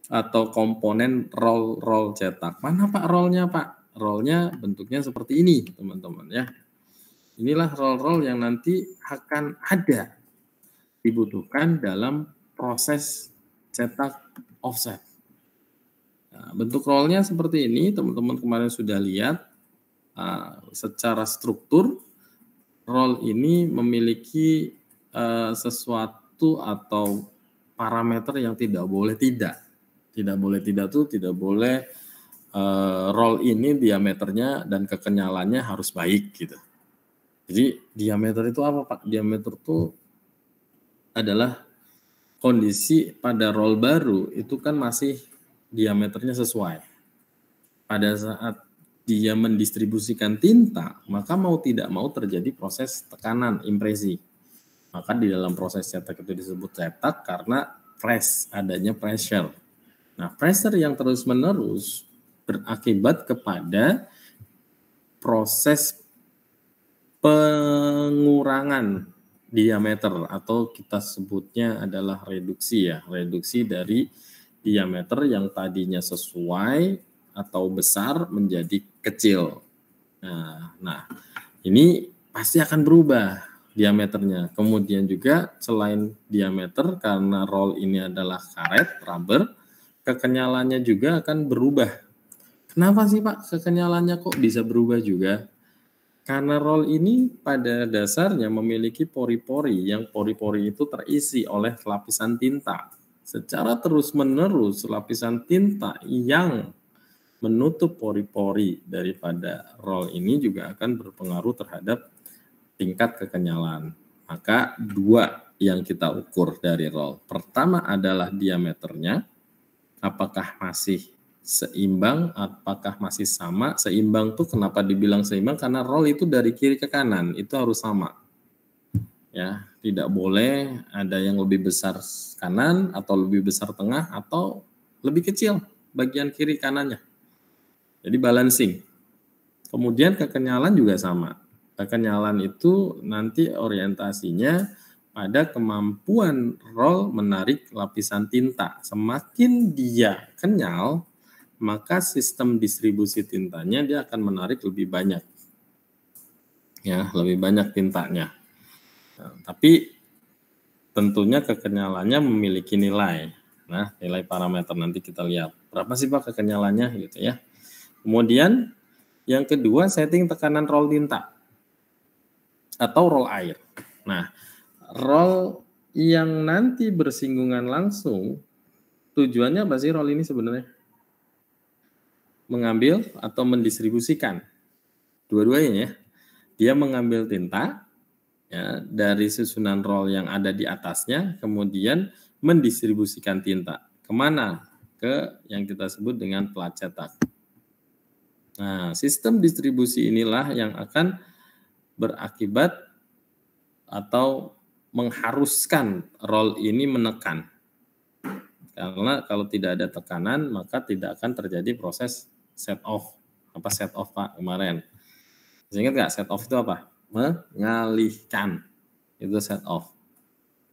atau komponen roll cetak. Mana Pak rollnya Pak? Rollnya bentuknya seperti ini teman-teman ya. Inilah roll yang nanti akan ada dibutuhkan dalam proses cetak offset. Nah, bentuk rollnya seperti ini, teman-teman kemarin sudah lihat. Secara struktur, roll ini memiliki sesuatu atau parameter yang tidak boleh tidak. Tidak boleh tidak tuh tidak boleh roll ini diameternya dan kekenyalannya harus baik gitu. Jadi diameter itu apa Pak? Diameter itu adalah kondisi pada roll baru itu kan masih diameternya sesuai. Pada saat dia mendistribusikan tinta, maka mau tidak mau terjadi proses tekanan impresi. Maka di dalam proses cetak itu disebut cetak karena adanya pressure. Nah, pressure yang terus-menerus berakibat kepada proses pengurangan diameter atau kita sebutnya adalah reduksi ya, reduksi dari diameter yang tadinya sesuai atau besar menjadi kecil. Nah, ini pasti akan berubah diameternya. Kemudian juga selain diameter karena roll ini adalah karet, rubber, kekenyalannya juga akan berubah. Kenapa sih Pak kekenyalannya kok bisa berubah juga? Karena roll ini pada dasarnya memiliki pori-pori yang pori-pori itu terisi oleh lapisan tinta. Secara terus-menerus lapisan tinta yang menutup pori-pori daripada roll ini juga akan berpengaruh terhadap tingkat kekenyalan. Maka dua yang kita ukur dari roll. Pertama adalah diameternya, apakah masih seimbang, apakah masih sama. Seimbang tuh kenapa dibilang seimbang? Karena roll itu dari kiri ke kanan itu harus sama. Ya, tidak boleh ada yang lebih besar kanan atau lebih besar tengah atau lebih kecil bagian kiri kanannya. Jadi balancing. Kemudian kekenyalan juga sama. Kekenyalan itu nanti orientasinya pada kemampuan roll menarik lapisan tinta. Semakin dia kenyal, maka sistem distribusi tintanya dia akan menarik lebih banyak. Ya, lebih banyak tintanya. Nah, tapi tentunya kekenyalannya memiliki nilai. Nah, nilai parameter nanti kita lihat. Berapa sih Pak kekenyalannya gitu ya. Kemudian yang kedua, setting tekanan roll tinta atau roll air. Nah, roll yang nanti bersinggungan langsung, tujuannya apa sih roll ini sebenarnya? Mengambil atau mendistribusikan. Dua-duanya ya. Dia mengambil tinta ya, dari susunan roll yang ada di atasnya, kemudian mendistribusikan tinta. Kemana? Ke yang kita sebut dengan plat cetak. Nah, sistem distribusi inilah yang akan berakibat atau mengharuskan roll ini menekan. Karena kalau tidak ada tekanan, maka tidak akan terjadi proses set off. Apa set off Pak kemarin? Ingat nggak set off itu apa? Mengalihkan. Itu set off.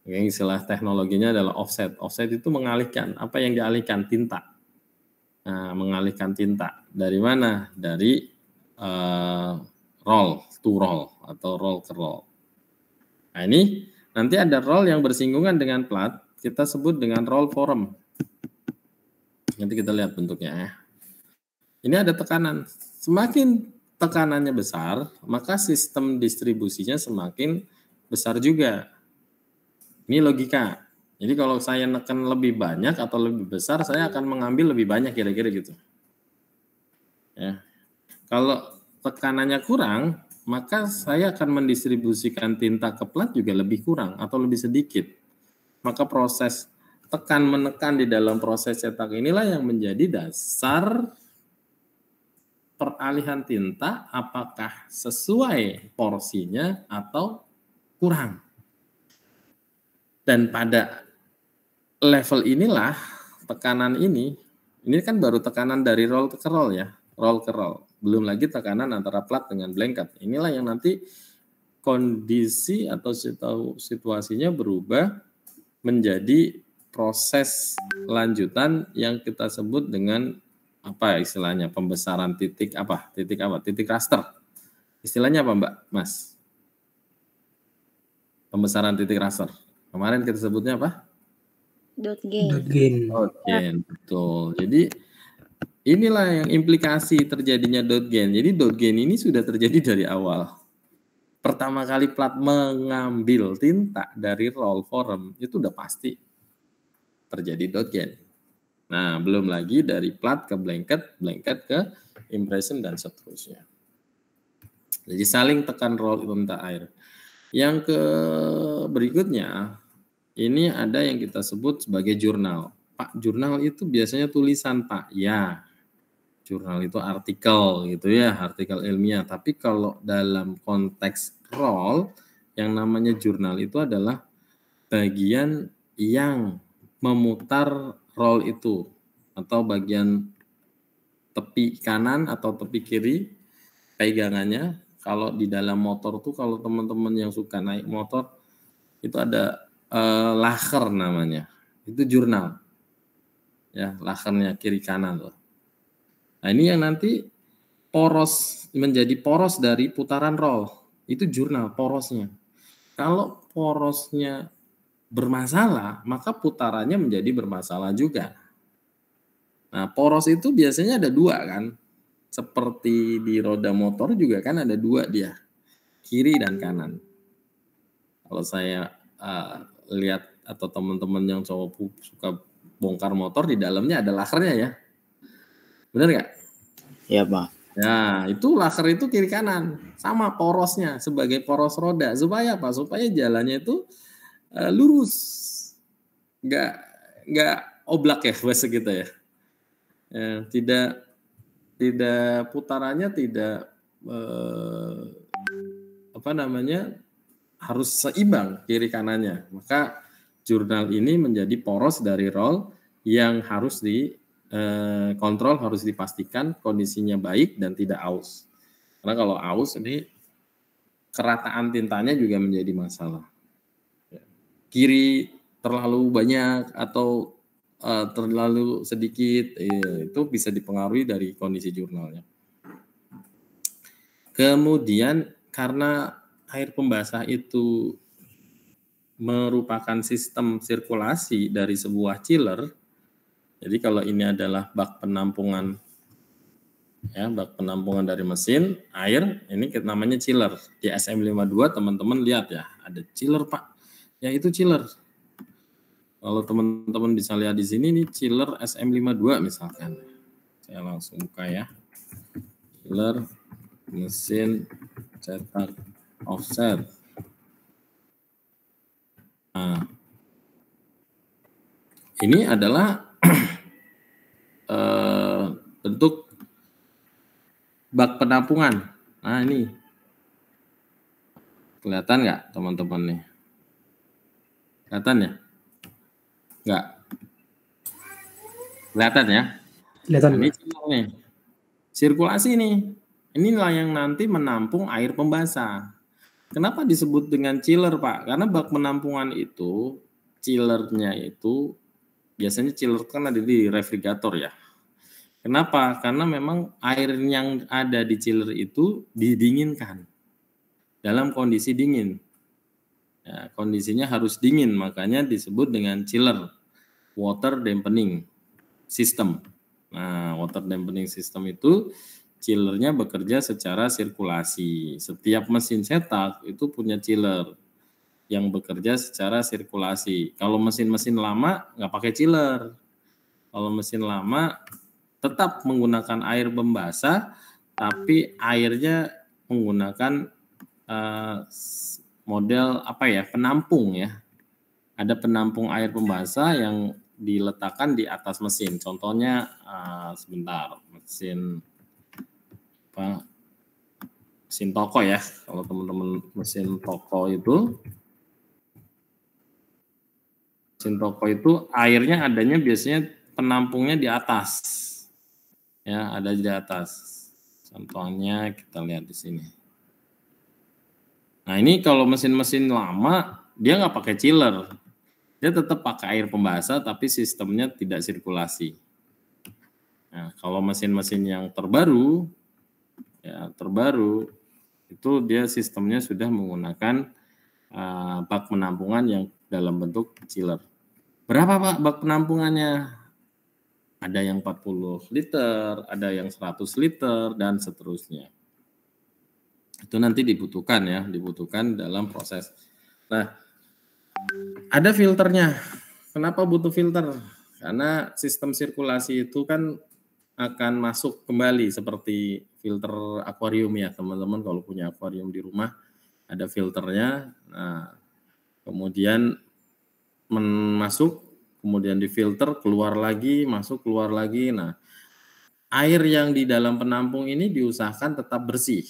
Oke, istilah teknologinya adalah offset. Offset itu mengalihkan. Apa yang dialihkan? Tinta. Nah, mengalihkan tinta. Dari mana? Dari roll to roll atau roll ke roll. Nah, ini nanti ada roll yang bersinggungan dengan plat, kita sebut dengan roll form. Nanti kita lihat bentuknya ya. Ini ada tekanan. Semakin tekanannya besar, maka sistem distribusinya semakin besar juga. Ini logika. Jadi kalau saya neken lebih banyak atau lebih besar, saya akan mengambil lebih banyak kira-kira gitu. Ya. Kalau tekanannya kurang, maka saya akan mendistribusikan tinta ke plat juga lebih kurang atau lebih sedikit. Maka proses tekan menekan di dalam proses cetak inilah yang menjadi dasar peralihan tinta apakah sesuai porsinya atau kurang. Dan pada level inilah tekanan ini kan baru tekanan dari roll ke roll ya, roll ke roll. Belum lagi tekanan antara plat dengan blanket. Inilah yang nanti kondisi atau situasinya berubah menjadi proses lanjutan yang kita sebut dengan apa istilahnya, pembesaran titik raster. Istilahnya apa Mbak, Mas? Pembesaran titik raster. Kemarin kita sebutnya apa? Dot gain. Betul. Jadi inilah yang implikasi terjadinya dot gain. Jadi dot gain ini sudah terjadi dari awal. Pertama kali plat mengambil tinta dari roll form itu udah pasti terjadi dot gain. Nah, belum lagi dari plat ke blanket, blanket ke impression dan seterusnya. Jadi saling tekan roll tinta air. Yang ke berikutnya ini ada yang kita sebut sebagai jurnal. Pak, jurnal itu biasanya tulisan, Pak. Ya, jurnal itu artikel gitu ya, artikel ilmiah. Tapi kalau dalam konteks roll, yang namanya jurnal itu adalah bagian yang memutar roll itu, atau bagian tepi kanan atau tepi kiri pegangannya. Kalau di dalam motor tuh, kalau teman-teman yang suka naik motor itu ada laker namanya, itu jurnal ya, lakernya kiri kanan tuh. Nah ini yang nanti menjadi poros dari putaran roll, itu jurnal porosnya. Kalau porosnya bermasalah, maka putarannya menjadi bermasalah juga. Nah, poros itu biasanya ada dua kan, seperti di roda motor juga kan ada dua dia, kiri dan kanan. Kalau saya lihat atau teman-teman yang cowok suka bongkar motor, di dalamnya ada lakernya ya, benar nggak? Iya Pak. Nah, itu laker itu kiri kanan, sama porosnya sebagai poros roda. Supaya apa? Supaya jalannya itu lurus, nggak oblak ya bahasa kita ya. Tidak putarannya tidak harus seimbang kiri kanannya. Maka jurnal ini menjadi poros dari roll yang harus kontrol, harus dipastikan kondisinya baik dan tidak aus. Karena kalau aus ini kerataan tintanya juga menjadi masalah. Kiri terlalu banyak atau terlalu sedikit, itu bisa dipengaruhi dari kondisi jurnalnya. Kemudian karena air pembasah itu merupakan sistem sirkulasi dari sebuah chiller. Jadi kalau ini adalah bak penampungan, ya, bak penampungan dari mesin air, ini namanya chiller. Di SM52 teman-teman lihat ya, ada chiller Pak. Ya itu chiller. Kalau teman-teman bisa lihat di sini nih, chiller SM52 misalkan. Saya langsung buka ya. Chiller mesin cetak offset. Nah, ini adalah bentuk bak penampungan. Nah ini kelihatan nggak teman-teman nih? Kelihatan ya? Nggak? Kelihatan ya? Kelihatan. Ini nih, sirkulasi nih. Inilah yang nanti menampung air pembasah. Kenapa disebut dengan chiller Pak? Karena bak penampungan itu, chillernya itu biasanya chiller kan ada di refrigerator ya. Kenapa? Karena memang air yang ada di chiller itu didinginkan dalam kondisi dingin. Ya, kondisinya harus dingin, makanya disebut dengan chiller, water dampening system. Nah, water dampening system itu chillernya bekerja secara sirkulasi. Setiap mesin cetak itu punya chiller yang bekerja secara sirkulasi. Kalau mesin-mesin lama nggak pakai chiller. Kalau mesin lama tetap menggunakan air pembasah, tapi airnya menggunakan model penampung ya. Ada penampung air pembasah yang diletakkan di atas mesin. Contohnya mesin toko ya. Kalau teman-teman mesin toko itu airnya adanya biasanya penampungnya di atas. Ya, ada di atas. Contohnya kita lihat di sini. Nah, ini kalau mesin-mesin lama dia nggak pakai chiller. Dia tetap pakai air pembasah tapi sistemnya tidak sirkulasi. Nah, kalau mesin-mesin yang terbaru, ya terbaru itu dia sistemnya sudah menggunakan bak penampungan yang dalam bentuk chiller. Berapa Pak bak penampungannya? Ada yang 40 liter, ada yang 100 liter, dan seterusnya. Itu nanti dibutuhkan dalam proses. Nah, ada filternya. Kenapa butuh filter? Karena sistem sirkulasi itu kan akan masuk kembali seperti filter akuarium ya teman-teman. Kalau punya akuarium di rumah ada filternya. Nah, kemudian masuk, kemudian difilter, keluar lagi, masuk, keluar lagi. Nah, air yang di dalam penampung ini diusahakan tetap bersih.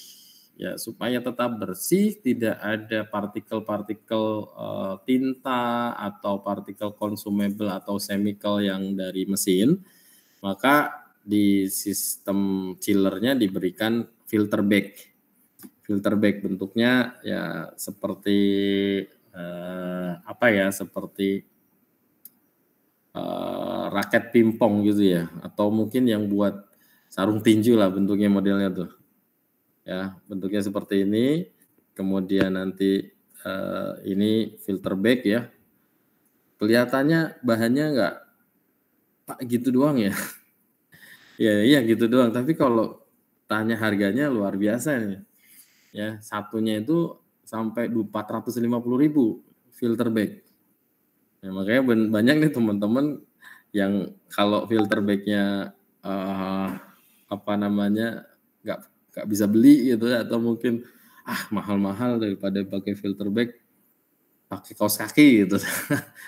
Ya, supaya tetap bersih, tidak ada partikel-partikel tinta atau partikel consumable atau chemical yang dari mesin, maka di sistem chillernya diberikan filter bag. Filter bag bentuknya ya seperti seperti raket pingpong gitu ya, atau mungkin yang buat sarung tinju lah bentuknya modelnya tuh. Ya, bentuknya seperti ini. Kemudian nanti ini filter bag ya. Kelihatannya bahannya enggak Pak gitu doang ya. Iya gitu doang, tapi kalau tanya harganya luar biasa nih. Ya, satunya itu sampai 450.000 filter bag. Ya, makanya banyak nih teman-teman yang kalau filter bagnya nggak bisa beli gitu ya, atau mungkin mahal-mahal daripada pakai filter bag, pakai kaos kaki gitu.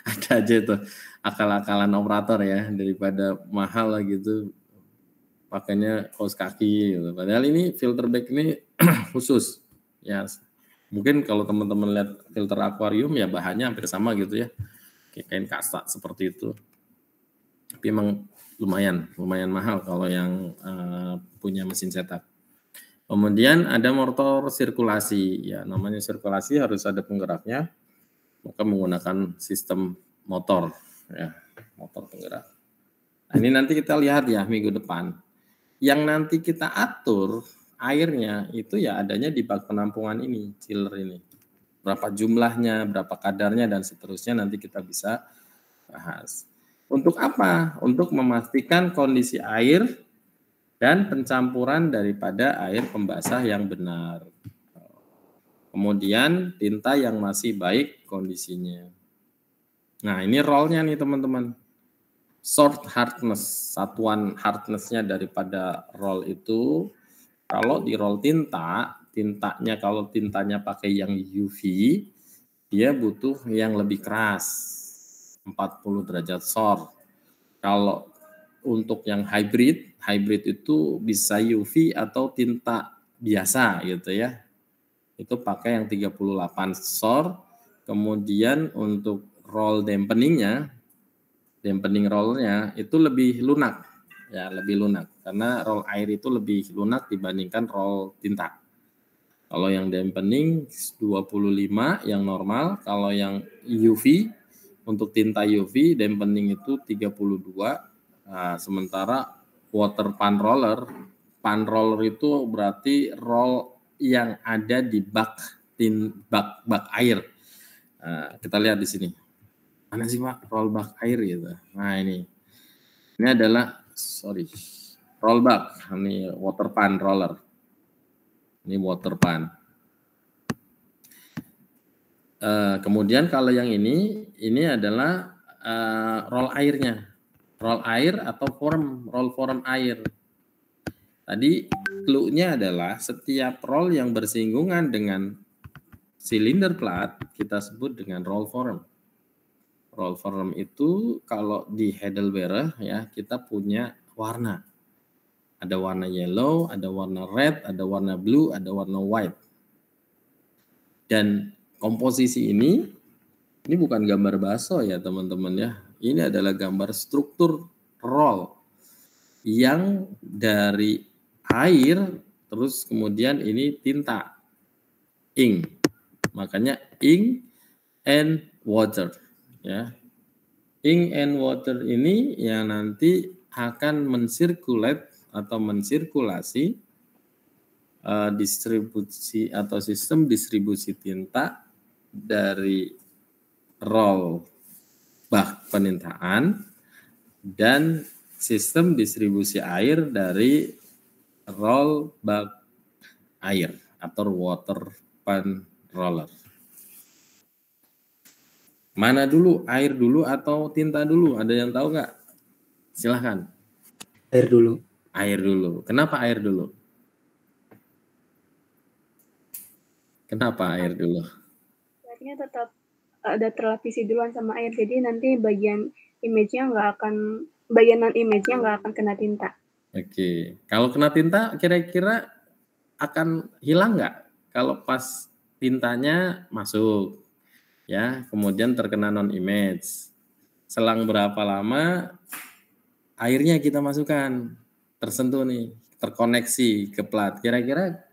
Ada aja tuh akal-akalan operator ya, daripada mahal lah gitu pakainya kaos kaki gitu. Padahal ini filter bag ini khusus ya. Mungkin kalau teman-teman lihat filter akuarium ya bahannya hampir sama gitu ya, kayak kain kasta seperti itu. Tapi emang lumayan mahal kalau yang punya mesin cetak. Kemudian ada motor sirkulasi ya, namanya sirkulasi harus ada penggeraknya, maka menggunakan sistem motor ya, motor penggerak. Nah, ini nanti kita lihat ya minggu depan. Yang nanti kita atur airnya itu ya adanya di bak penampungan ini, chiller ini. Berapa jumlahnya, berapa kadarnya, dan seterusnya nanti kita bisa bahas. Untuk apa? Untuk memastikan kondisi air dan pencampuran daripada air pembasah yang benar. Kemudian tinta yang masih baik kondisinya. Nah, ini rollnya nih teman-teman. Sort hardness, satuan hardness-nya daripada roll itu, kalau di roll tintanya kalau tintanya pakai yang UV, dia butuh yang lebih keras, 40 derajat SOR. Kalau untuk yang hybrid itu bisa UV atau tinta biasa gitu ya. Itu pakai yang 38 SOR. Kemudian untuk roll dampening rollnya itu lebih lunak ya, lebih lunak karena roll air itu lebih lunak dibandingkan roll tinta. Kalau yang dampening 25 yang normal, kalau yang UV untuk tinta UV dampening itu 32. Nah, sementara water pan roller itu berarti roll yang ada di bak air. Nah, kita lihat di sini. Mana sih Pak roll bak air gitu. Nah, ini adalah roll bak, ini water pan roller. Ini water pan. Kemudian kalau yang ini adalah roll airnya. Roll air atau roll form air. Tadi clue-nya adalah setiap roll yang bersinggungan dengan silinder plat kita sebut dengan roll form. Roll form itu kalau di Heidelberg ya kita punya warna. Ada warna yellow, ada warna red, ada warna blue, ada warna white. Dan komposisi ini bukan gambar bakso ya teman-teman ya. Ini adalah gambar struktur roll yang dari air terus kemudian ini tinta ink. Makanya ink and water ya. ink and water ini yang nanti akan mensirkulate atau mensirkulasi distribusi atau sistem distribusi tinta dari roll bak penintaan dan sistem distribusi air dari roll bak air atau water pan roller. Mana dulu, air dulu atau tinta dulu? Ada yang tahu nggak? Silahkan. Air dulu. Air dulu. Kenapa air dulu? Kenapa air dulu? Airnya tetap ada terlapisi duluan sama air, jadi nanti bagian image-nya nggak akan, bagian non-image-nya nggak akan kena tinta. Oke, kalau kena tinta kira-kira akan hilang nggak? Kalau pas tintanya masuk, ya, kemudian terkena non-image. Selang berapa lama airnya kita masukkan, tersentuh nih, terkoneksi ke plat. Kira-kira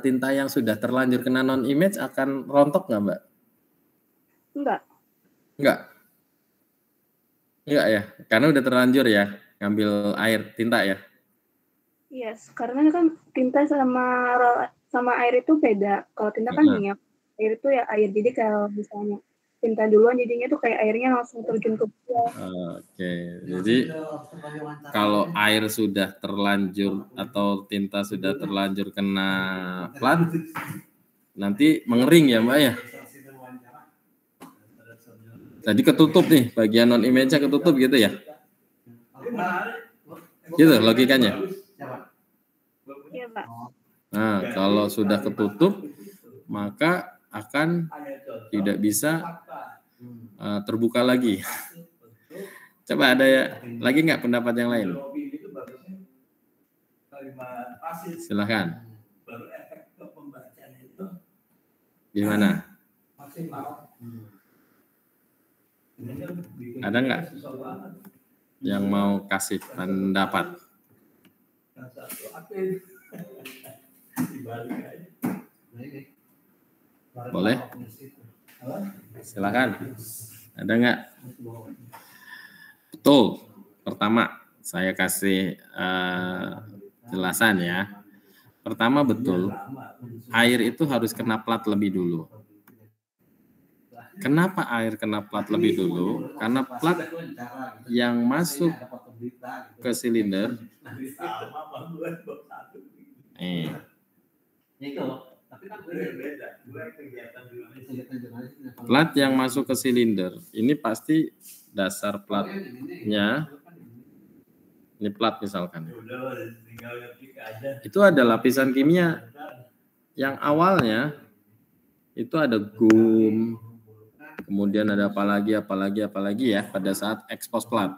tinta yang sudah terlanjur kena non-image akan rontok nggak, Mbak? Enggak. Enggak ya, karena udah terlanjur ya ngambil air tinta ya. Yes, karena kan tinta sama air itu beda. Kalau tinta kan minyak, air itu ya air. Jadi kalau misalnya tinta duluan, jadinya tuh kayak airnya langsung terjun ke bawah. Oke, jadi kalau air sudah terlanjur atau tinta sudah terlanjur kena plat, nanti mengering ya Mbak ya. Jadi ketutup nih, bagian non-image-nya ketutup gitu ya. Gitu logikanya. Iya, Pak. Nah, kalau sudah ketutup, maka akan tidak bisa terbuka lagi. Coba ada lagi nggak pendapat yang lain? Silahkan. Gimana? Ada nggak yang mau kasih pendapat? Boleh? Silakan. Ada nggak? Betul. Pertama, saya kasih jelasan ya. Pertama betul, air itu harus kena plat lebih dulu. Kenapa air kena plat lebih dulu? Karena plat yang masuk ke silinder plat yang masuk ke silinder ini pasti dasar platnya, ini plat misalkan, itu ada lapisan kimia yang awalnya itu ada gum, kemudian ada apalagi ya pada saat ekspos plat.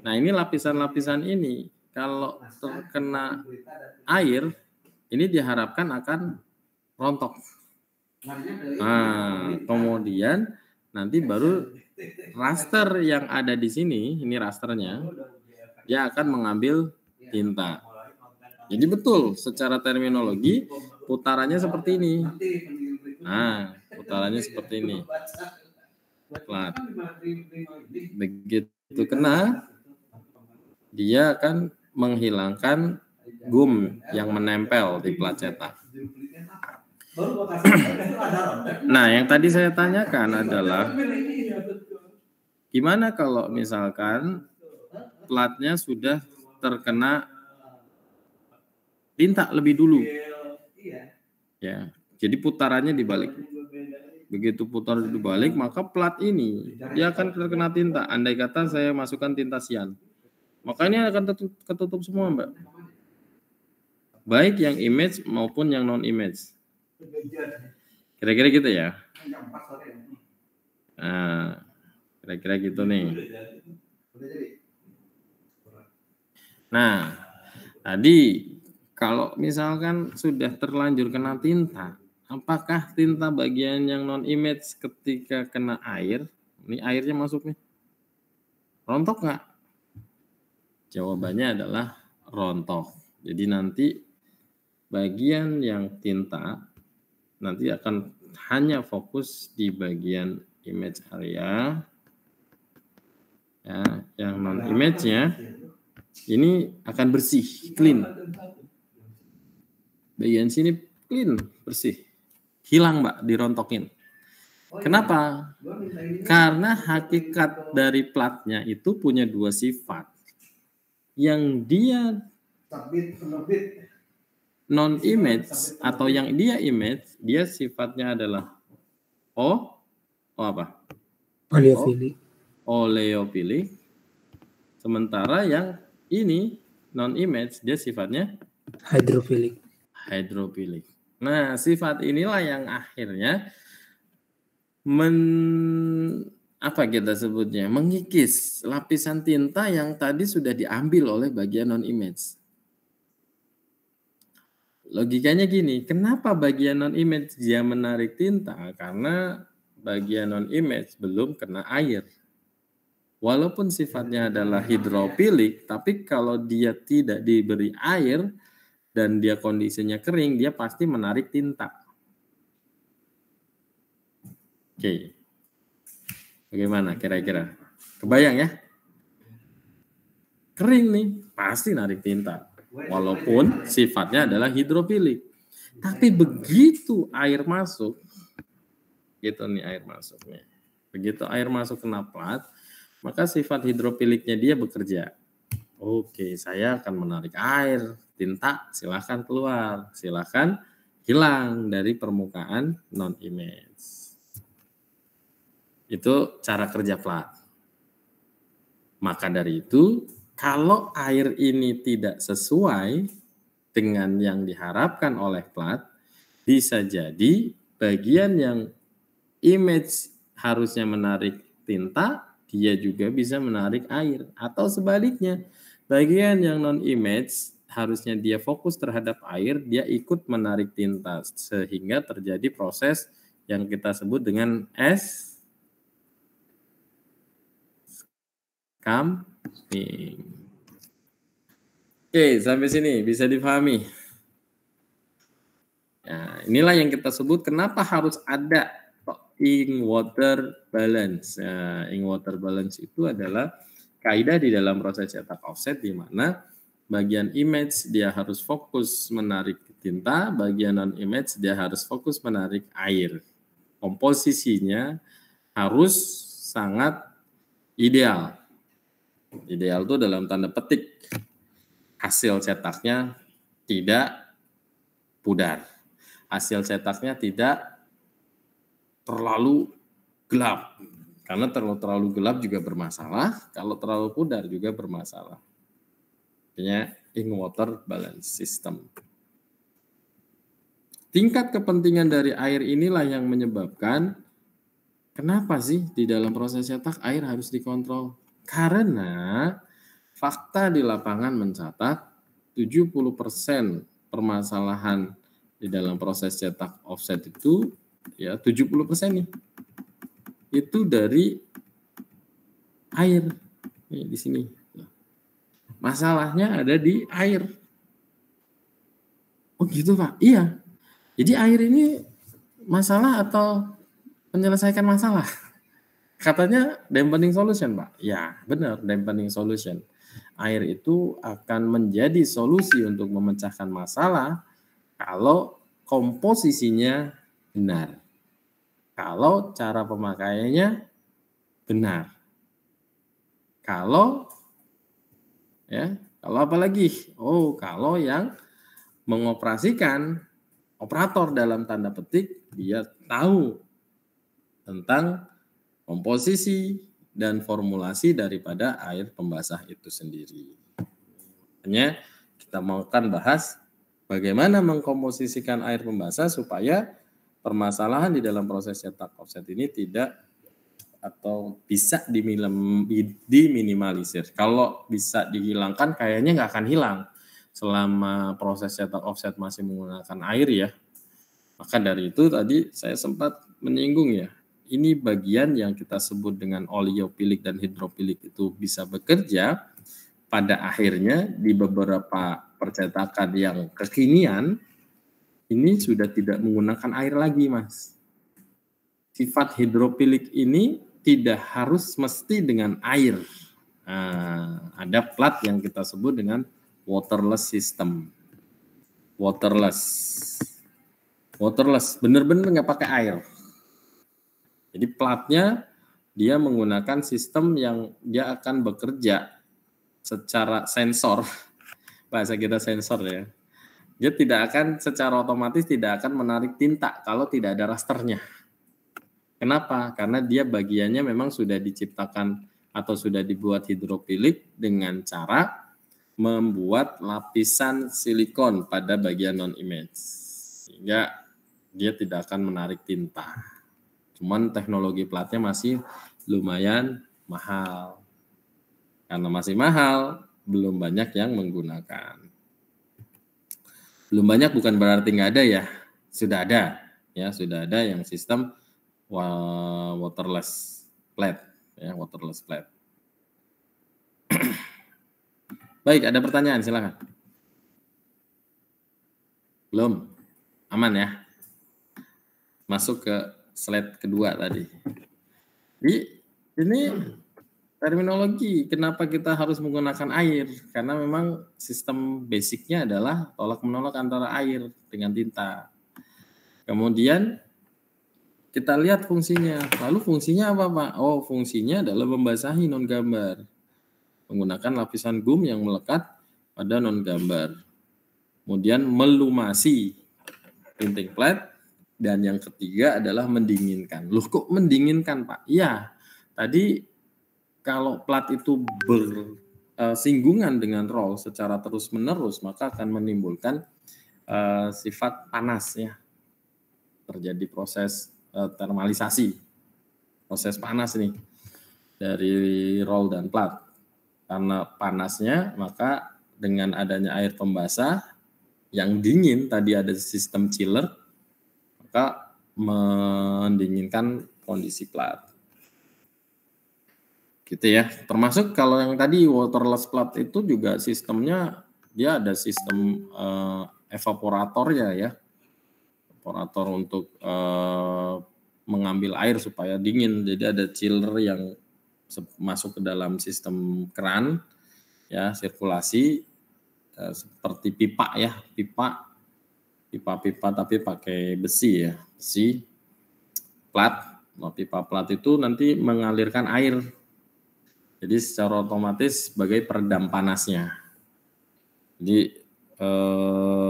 Nah ini lapisan-lapisan ini kalau terkena air ini diharapkan akan rontok. Nah kemudian nanti baru raster yang ada di sini, ini rasternya, dia akan mengambil tinta. Jadi betul secara terminologi putarannya seperti ini. Nah putarannya seperti ini. Plat. Begitu kena, dia akan menghilangkan gum yang menempel di plat cetak. Nah, yang tadi saya tanyakan adalah gimana kalau misalkan platnya sudah terkena tinta lebih dulu. Ya, jadi putarannya dibalik. Begitu putar dibalik, maka plat ini dia akan terkena tinta. Andai kata saya masukkan tinta sian, maka ini akan ketutup semua, Mbak. Baik yang image maupun yang non-image. Kira-kira gitu ya. Nah, kira-kira gitu nih. Nah, tadi kalau misalkan sudah terlanjur kena tinta, apakah tinta bagian yang non-image ketika kena air, ini airnya masuk nih, rontok nggak? Jawabannya adalah rontok. Jadi nanti bagian yang tinta nanti akan hanya fokus di bagian image area Ya, yang non image-nya ini akan bersih, clean. Bagian sini clean, bersih. Hilang, Mbak, dirontokin. Kenapa? Karena hakikat dari platnya itu punya dua sifat. Yang dia non-image atau yang dia image, dia sifatnya adalah apa? Oleofilik. Oleofilik. Sementara yang ini non-image, dia sifatnya Hidrofilik. Hidrofilik. Nah, sifat inilah yang akhirnya kita sebutnya mengikis lapisan tinta yang tadi sudah diambil oleh bagian non-image. Logikanya gini, kenapa bagian non-image dia menarik tinta? Karena bagian non-image belum kena air. Walaupun sifatnya adalah hidrofilik, tapi kalau dia tidak diberi air dan dia kondisinya kering, dia pasti menarik tinta. Oke. Bagaimana kira-kira? Kebayang ya? Kering nih, pasti narik tinta. Walaupun sifatnya adalah hidrofilik. Tapi begitu air masuk, gitu nih air masuknya. Begitu air masuk kena plat, maka sifat hidrofiliknya dia bekerja. Oke, saya akan menarik air, tinta silahkan keluar, silahkan hilang dari permukaan non-image. Itu cara kerja plat. Maka dari itu, kalau air ini tidak sesuai dengan yang diharapkan oleh plat, bisa jadi bagian yang image harusnya menarik tinta, dia juga bisa menarik air. Atau sebaliknya, bagian yang non-image harusnya dia fokus terhadap air, dia ikut menarik tinta. Sehingga terjadi proses yang kita sebut dengan escamping. Oke, sampai sini bisa dipahami. Nah, inilah yang kita sebut kenapa harus ada ink water balance. Nah, ink water balance itu adalah kaidah di dalam proses cetak offset di mana bagian image dia harus fokus menarik tinta, bagian non image dia harus fokus menarik air. Komposisinya harus sangat ideal. Ideal itu dalam tanda petik hasil cetaknya tidak pudar. Hasil cetaknya tidak terlalu gelap. Karena terlalu gelap juga bermasalah, kalau terlalu pudar juga bermasalah. Artinya ink water balance system. Tingkat kepentingan dari air inilah yang menyebabkan kenapa sih di dalam proses cetak air harus dikontrol? Karena fakta di lapangan mencatat 70% permasalahan di dalam proses cetak offset itu ya 70% nih. Itu dari air. Nih, di sini. Masalahnya ada di air. Oh gitu Pak? Iya. Jadi air ini masalah atau menyelesaikan masalah? Katanya dampening solution Pak. Ya benar, dampening solution. Air itu akan menjadi solusi untuk memecahkan masalah kalau komposisinya benar. Kalau cara pemakaiannya benar. Kalau apa lagi? Oh, kalau yang mengoperasikan operator dalam tanda petik dia tahu tentang komposisi dan formulasi daripada air pembasah itu sendiri. Hanya kita mau bahas bagaimana mengkomposisikan air pembasah supaya permasalahan di dalam proses cetak offset ini tidak atau bisa diminimalisir. Kalau bisa dihilangkan kayaknya nggak akan hilang selama proses cetak offset masih menggunakan air ya. Maka dari itu tadi saya sempat menyinggung ya, ini bagian yang kita sebut dengan oleofilik dan hidrofilik itu bisa bekerja pada akhirnya di beberapa percetakan yang kekinian ini sudah tidak menggunakan air lagi, Mas. Sifat hidrofilik ini tidak harus mesti dengan air. Ada plat yang kita sebut dengan waterless system. Waterless, bener-bener nggak pakai air. Jadi platnya dia menggunakan sistem yang dia akan bekerja secara sensor, bahasa kita sensor ya. Dia tidak akan secara otomatis tidak akan menarik tinta kalau tidak ada rasternya. Kenapa? Karena dia bagiannya memang sudah diciptakan atau sudah dibuat hidrofilik dengan cara membuat lapisan silikon pada bagian non-image. Sehingga dia tidak akan menarik tinta. Cuman teknologi platnya masih lumayan mahal. Karena masih mahal, belum banyak yang menggunakan. Belum banyak bukan berarti nggak ada ya. Sudah ada. Ya, sudah ada yang sistem waterless plat. Ya, waterless plat. Baik, ada pertanyaan, silakan. Belum? Aman ya? Masuk ke slide kedua tadi. Ini terminologi, kenapa kita harus menggunakan air? Karena memang sistem basicnya adalah tolak-menolak antara air dengan tinta. Kemudian kita lihat fungsinya. Lalu fungsinya apa, Pak? Oh, fungsinya adalah membasahi non-gambar. Menggunakan lapisan gum yang melekat pada non-gambar. Kemudian melumasi printing plat. Dan yang ketiga adalah mendinginkan. Loh, kok mendinginkan, Pak? Iya, tadi kalau plat itu bersinggungan dengan roll secara terus-menerus, maka akan menimbulkan sifat panas ya. Terjadi proses termalisasi. Proses panas nih dari roll dan plat. Karena panasnya, maka dengan adanya air pembasah yang dingin, tadi ada sistem chiller, maka mendinginkan kondisi plat. Gitu ya. Termasuk kalau yang tadi waterless plat itu juga sistemnya, dia ada sistem evaporatornya ya. Evaporator untuk mengambil air supaya dingin. Jadi ada chiller yang masuk ke dalam sistem keran ya, sirkulasi seperti pipa ya, pipa tapi pakai besi ya, besi plat. Nah, pipa plat itu nanti mengalirkan air, jadi secara otomatis sebagai peredam panasnya. Jadi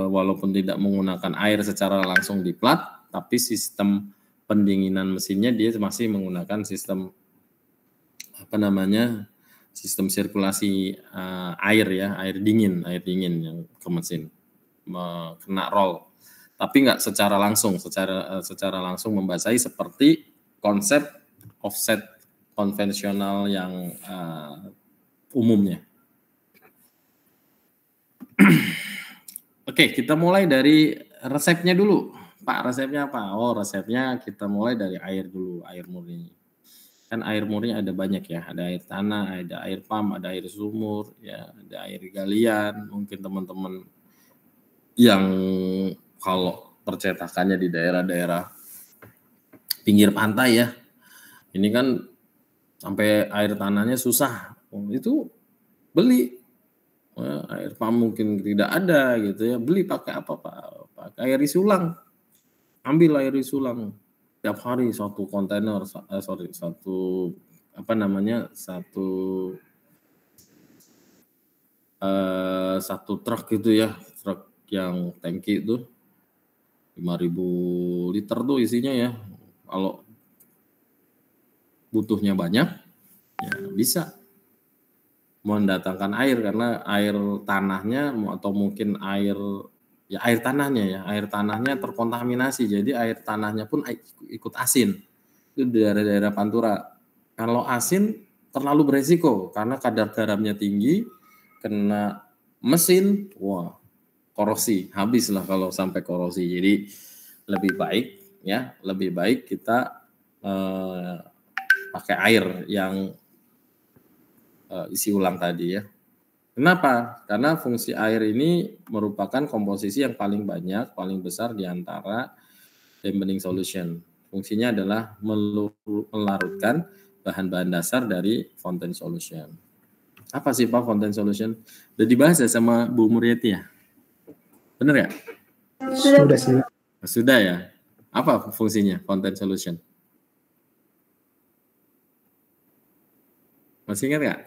walaupun tidak menggunakan air secara langsung di plat, tapi sistem pendinginan mesinnya dia masih menggunakan sistem sistem sirkulasi air ya, air dingin yang ke mesin kena roll, tapi nggak secara langsung membasahi seperti konsep offset konvensional yang umumnya. Oke, kita mulai dari resepnya dulu, Pak. Resepnya apa? Oh, resepnya kita mulai dari air dulu, air murni. Kan air murni ada banyak ya, ada air tanah, ada air pump, ada air sumur, ya, ada air galian. Mungkin teman-teman yang kalau percetakannya di daerah-daerah pinggir pantai ya, ini kan sampai air tanahnya susah, itu beli air pump mungkin tidak ada gitu ya, beli pakai apa, Pak? Pakai air isi-ulang, ambil air isi-ulang tiap hari satu kontainer, satu truk gitu ya, truk yang tangki itu 5.000 liter tuh isinya ya. Kalau butuhnya banyak ya bisa mendatangkan air, karena air tanahnya atau mungkin air tanahnya terkontaminasi, jadi air tanahnya pun ikut asin. Itu daerah-daerah Pantura. Kalau asin terlalu beresiko karena kadar garamnya tinggi, kena mesin, wah, korosi, habislah kalau sampai korosi. Jadi lebih baik kita pakai air yang isi ulang tadi ya. Kenapa? Karena fungsi air ini merupakan komposisi yang paling banyak, paling besar di antara dampening solution. Fungsinya adalah melarutkan bahan-bahan dasar dari fountain solution. Apa sih Pak fountain solution? Udah dibahas ya sama Bu Muriati ya? Bener ya? Sudah sih. Sudah ya. Apa fungsinya fountain solution? Masih ingat nggak?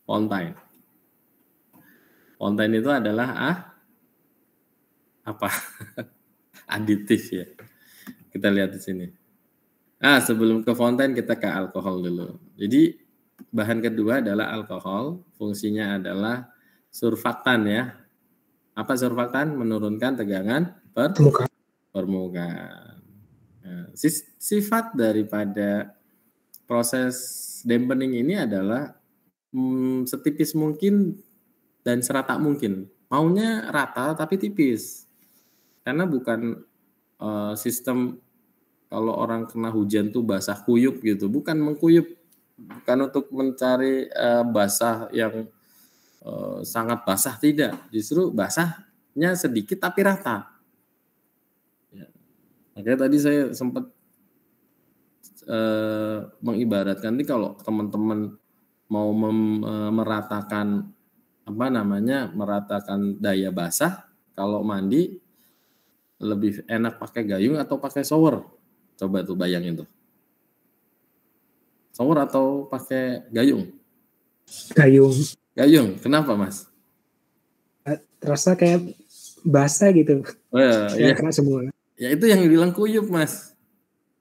Fountain. Fountain itu adalah apa? Aditif ya. Kita lihat di sini. Sebelum ke fountain kita ke alkohol dulu. Jadi bahan kedua adalah alkohol. Fungsinya adalah surfaktan ya. Apa surfaktan? Menurunkan tegangan permukaan. Nah, sifat daripada proses dampening ini adalah setipis mungkin dan serata mungkin. Maunya rata tapi tipis. Karena bukan sistem kalau orang kena hujan tuh basah kuyup gitu. Bukan mengkuyup. Bukan untuk mencari basah yang sangat basah, tidak. Justru basahnya sedikit tapi rata. Ya. Makanya tadi saya sempat mengibaratkan nih kalau teman-teman mau meratakan meratakan daya basah, kalau mandi lebih enak pakai gayung atau pakai shower? Coba tuh bayangin tuh. Shower atau pakai gayung? Gayung. Kenapa, Mas? Terasa kayak basah gitu. Ya, kena semua. Ya itu yang bilang kuyup, Mas.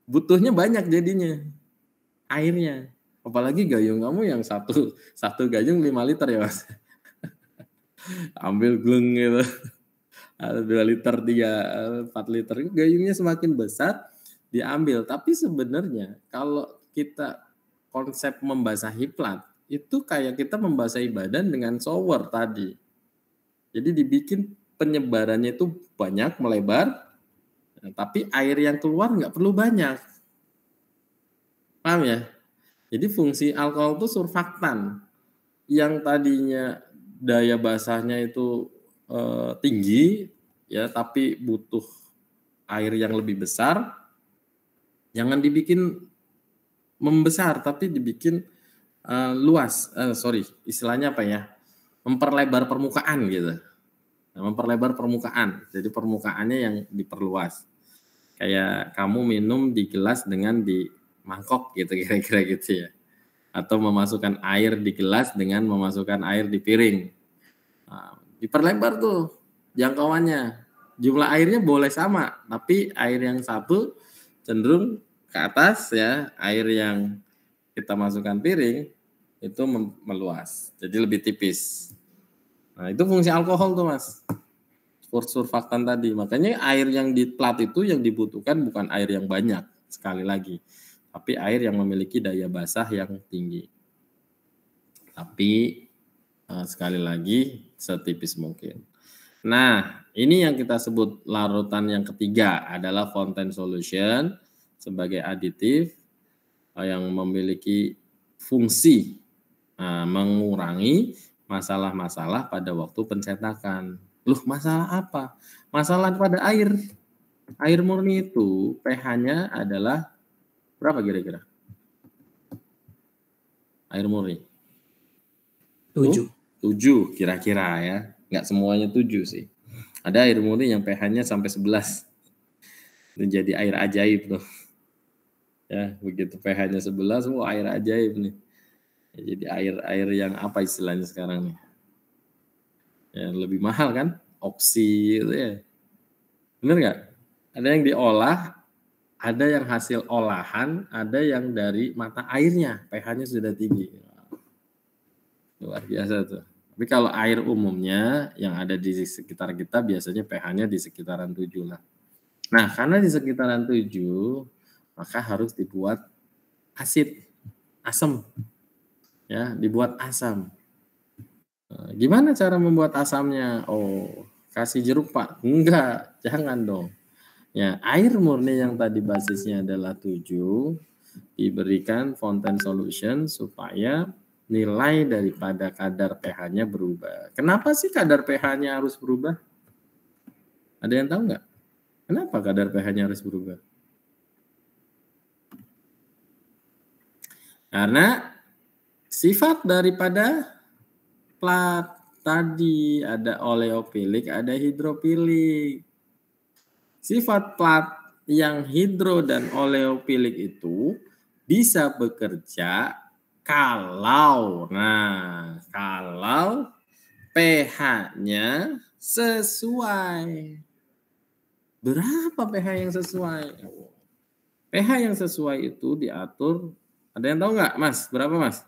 Butuhnya banyak jadinya. Airnya. Apalagi gayung kamu yang satu gayung 5 liter ya, Mas. Ambil gleng gitu. 2 liter, 3, 4 liter. Gayungnya semakin besar diambil. Tapi sebenarnya kalau kita konsep membasahi plat, itu kayak kita membasahi badan dengan shower tadi. Jadi dibikin penyebarannya itu banyak, melebar, tapi air yang keluar nggak perlu banyak. Paham ya? Jadi fungsi alkohol itu surfaktan. Yang tadinya daya basahnya itu tinggi, ya, tapi butuh air yang lebih besar. Jangan dibikin membesar, tapi dibikin luas. Istilahnya apa ya? Memperlebar permukaan gitu. Memperlebar permukaan. Jadi permukaannya yang diperluas. Kayak kamu minum di gelas dengan di mangkok gitu, kira-kira gitu ya. Atau memasukkan air di gelas dengan memasukkan air di piring. Nah, diperlebar tuh jangkauannya. Jumlah airnya boleh sama, tapi air yang satu cenderung ke atas ya, air yang kita masukkan piring itu meluas, jadi lebih tipis. Nah, itu fungsi alkohol tuh, Mas. Surfaktan tadi. Makanya air yang di plat itu yang dibutuhkan bukan air yang banyak, sekali lagi, tapi air yang memiliki daya basah yang tinggi. Tapi sekali lagi setipis mungkin. Nah, ini yang kita sebut larutan yang ketiga adalah fountain solution sebagai aditif yang memiliki fungsi mengurangi masalah-masalah pada waktu pencetakan. Loh, masalah apa? Masalah pada air. Air murni itu pH-nya adalah berapa kira-kira? Air murni. 7 kira-kira ya. Nggak semuanya 7 sih. Ada air murni yang pH-nya sampai 11. Itu jadi air ajaib tuh. Ya, begitu pH-nya 11, semua air ajaib nih. Ya, jadi air yang apa istilahnya sekarang nih? Ya, lebih mahal kan? Oksi gitu ya. Bener nggak? Ada yang diolah, ada yang hasil olahan, ada yang dari mata airnya, pH-nya sudah tinggi. Luar biasa tuh. Tapi kalau air umumnya yang ada di sekitar kita biasanya pH-nya di sekitaran 7 lah. Nah, karena di sekitaran 7, maka harus dibuat asam. Ya, dibuat asam. Nah, gimana cara membuat asamnya? Oh, kasih jeruk, Pak? Enggak, jangan dong. Ya, air murni yang tadi basisnya adalah 7 diberikan fountain solution supaya nilai daripada kadar pH-nya berubah. Kenapa sih kadar pH-nya harus berubah? Ada yang tahu nggak? Kenapa kadar pH-nya harus berubah? Karena Sifat daripada plat tadi ada oleofilik, ada hidrofilik. Sifat plat yang hidro dan oleofilik itu bisa bekerja kalau pH-nya sesuai. Berapa pH yang sesuai? pH yang sesuai itu diatur, ada yang tahu nggak, Mas? Berapa, Mas?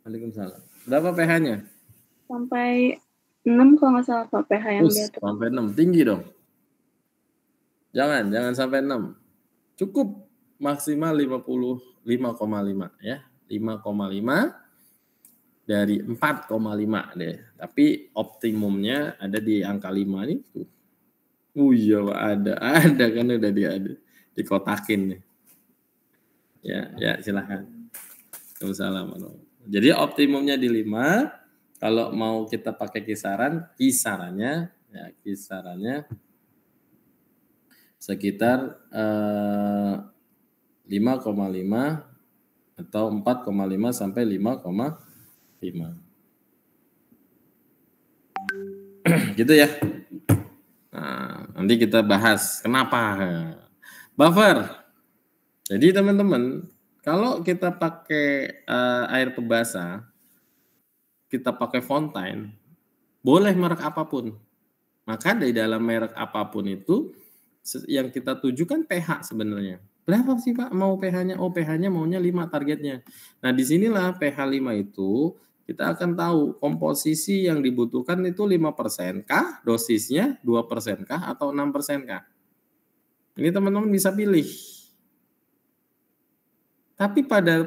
Waalaikumsalam. Berapa pH-nya? Sampai 6 kalau nggak salah Pak, pH yang diatur. Sampai 6, tinggi dong. Jangan sampai 6. Cukup maksimal 5,5 ya. 5,5 dari 4,5 deh. Tapi optimumnya ada di angka 5 nih. Iya, Pak, ada kan udah dikotakin nih. Ya, silakan. Assalamualaikum. Jadi optimumnya di 5. Kalau mau kita pakai kisarannya sekitar 5,5 atau 4,5 sampai 5,5. Gitu ya. Nah, nanti kita bahas kenapa buffer. Jadi teman-teman, kalau kita pakai air pembasah, kita pakai fontaine, boleh merek apapun. Maka di dalam merek apapun itu yang kita tuju kan pH sebenarnya. Berapa sih Pak mau pH-nya? Oh, pH-nya maunya 5 targetnya. Nah, disinilah pH 5 itu kita akan tahu komposisi yang dibutuhkan itu 5% kah, dosisnya 2% kah, atau 6% kah. Ini teman-teman bisa pilih. Tapi pada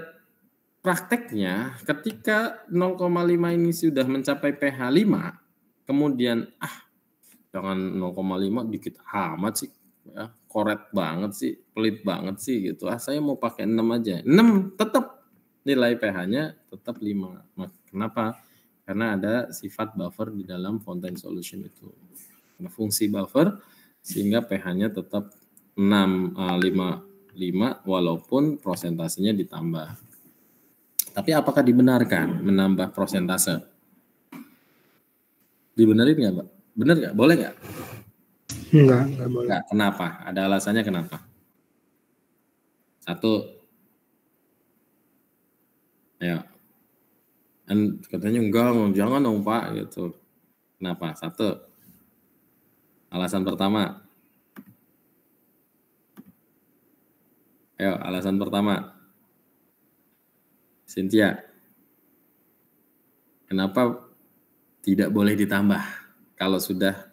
prakteknya ketika 0,5 ini sudah mencapai pH 5, kemudian jangan 0,5 dikit amat sih, ya, koret banget sih, pelit banget sih gitu. Saya mau pakai 6 aja. 6 tetap nilai pH-nya tetap 5. Kenapa? Karena ada sifat buffer di dalam fontaine solution itu. Ada fungsi buffer sehingga pH-nya tetap 5 walaupun prosentasenya ditambah. Tapi apakah dibenarkan menambah prosentase? Dibenerin nggak, Pak? Bener nggak? Boleh nggak? Enggak boleh. Nggak. Kenapa? Ada alasannya kenapa? 1. Ya. Kan katanya enggak, jangan dong Pak gitu. Kenapa? 1. Alasan pertama. Ayo, alasan pertama. Cynthia. Kenapa tidak boleh ditambah kalau sudah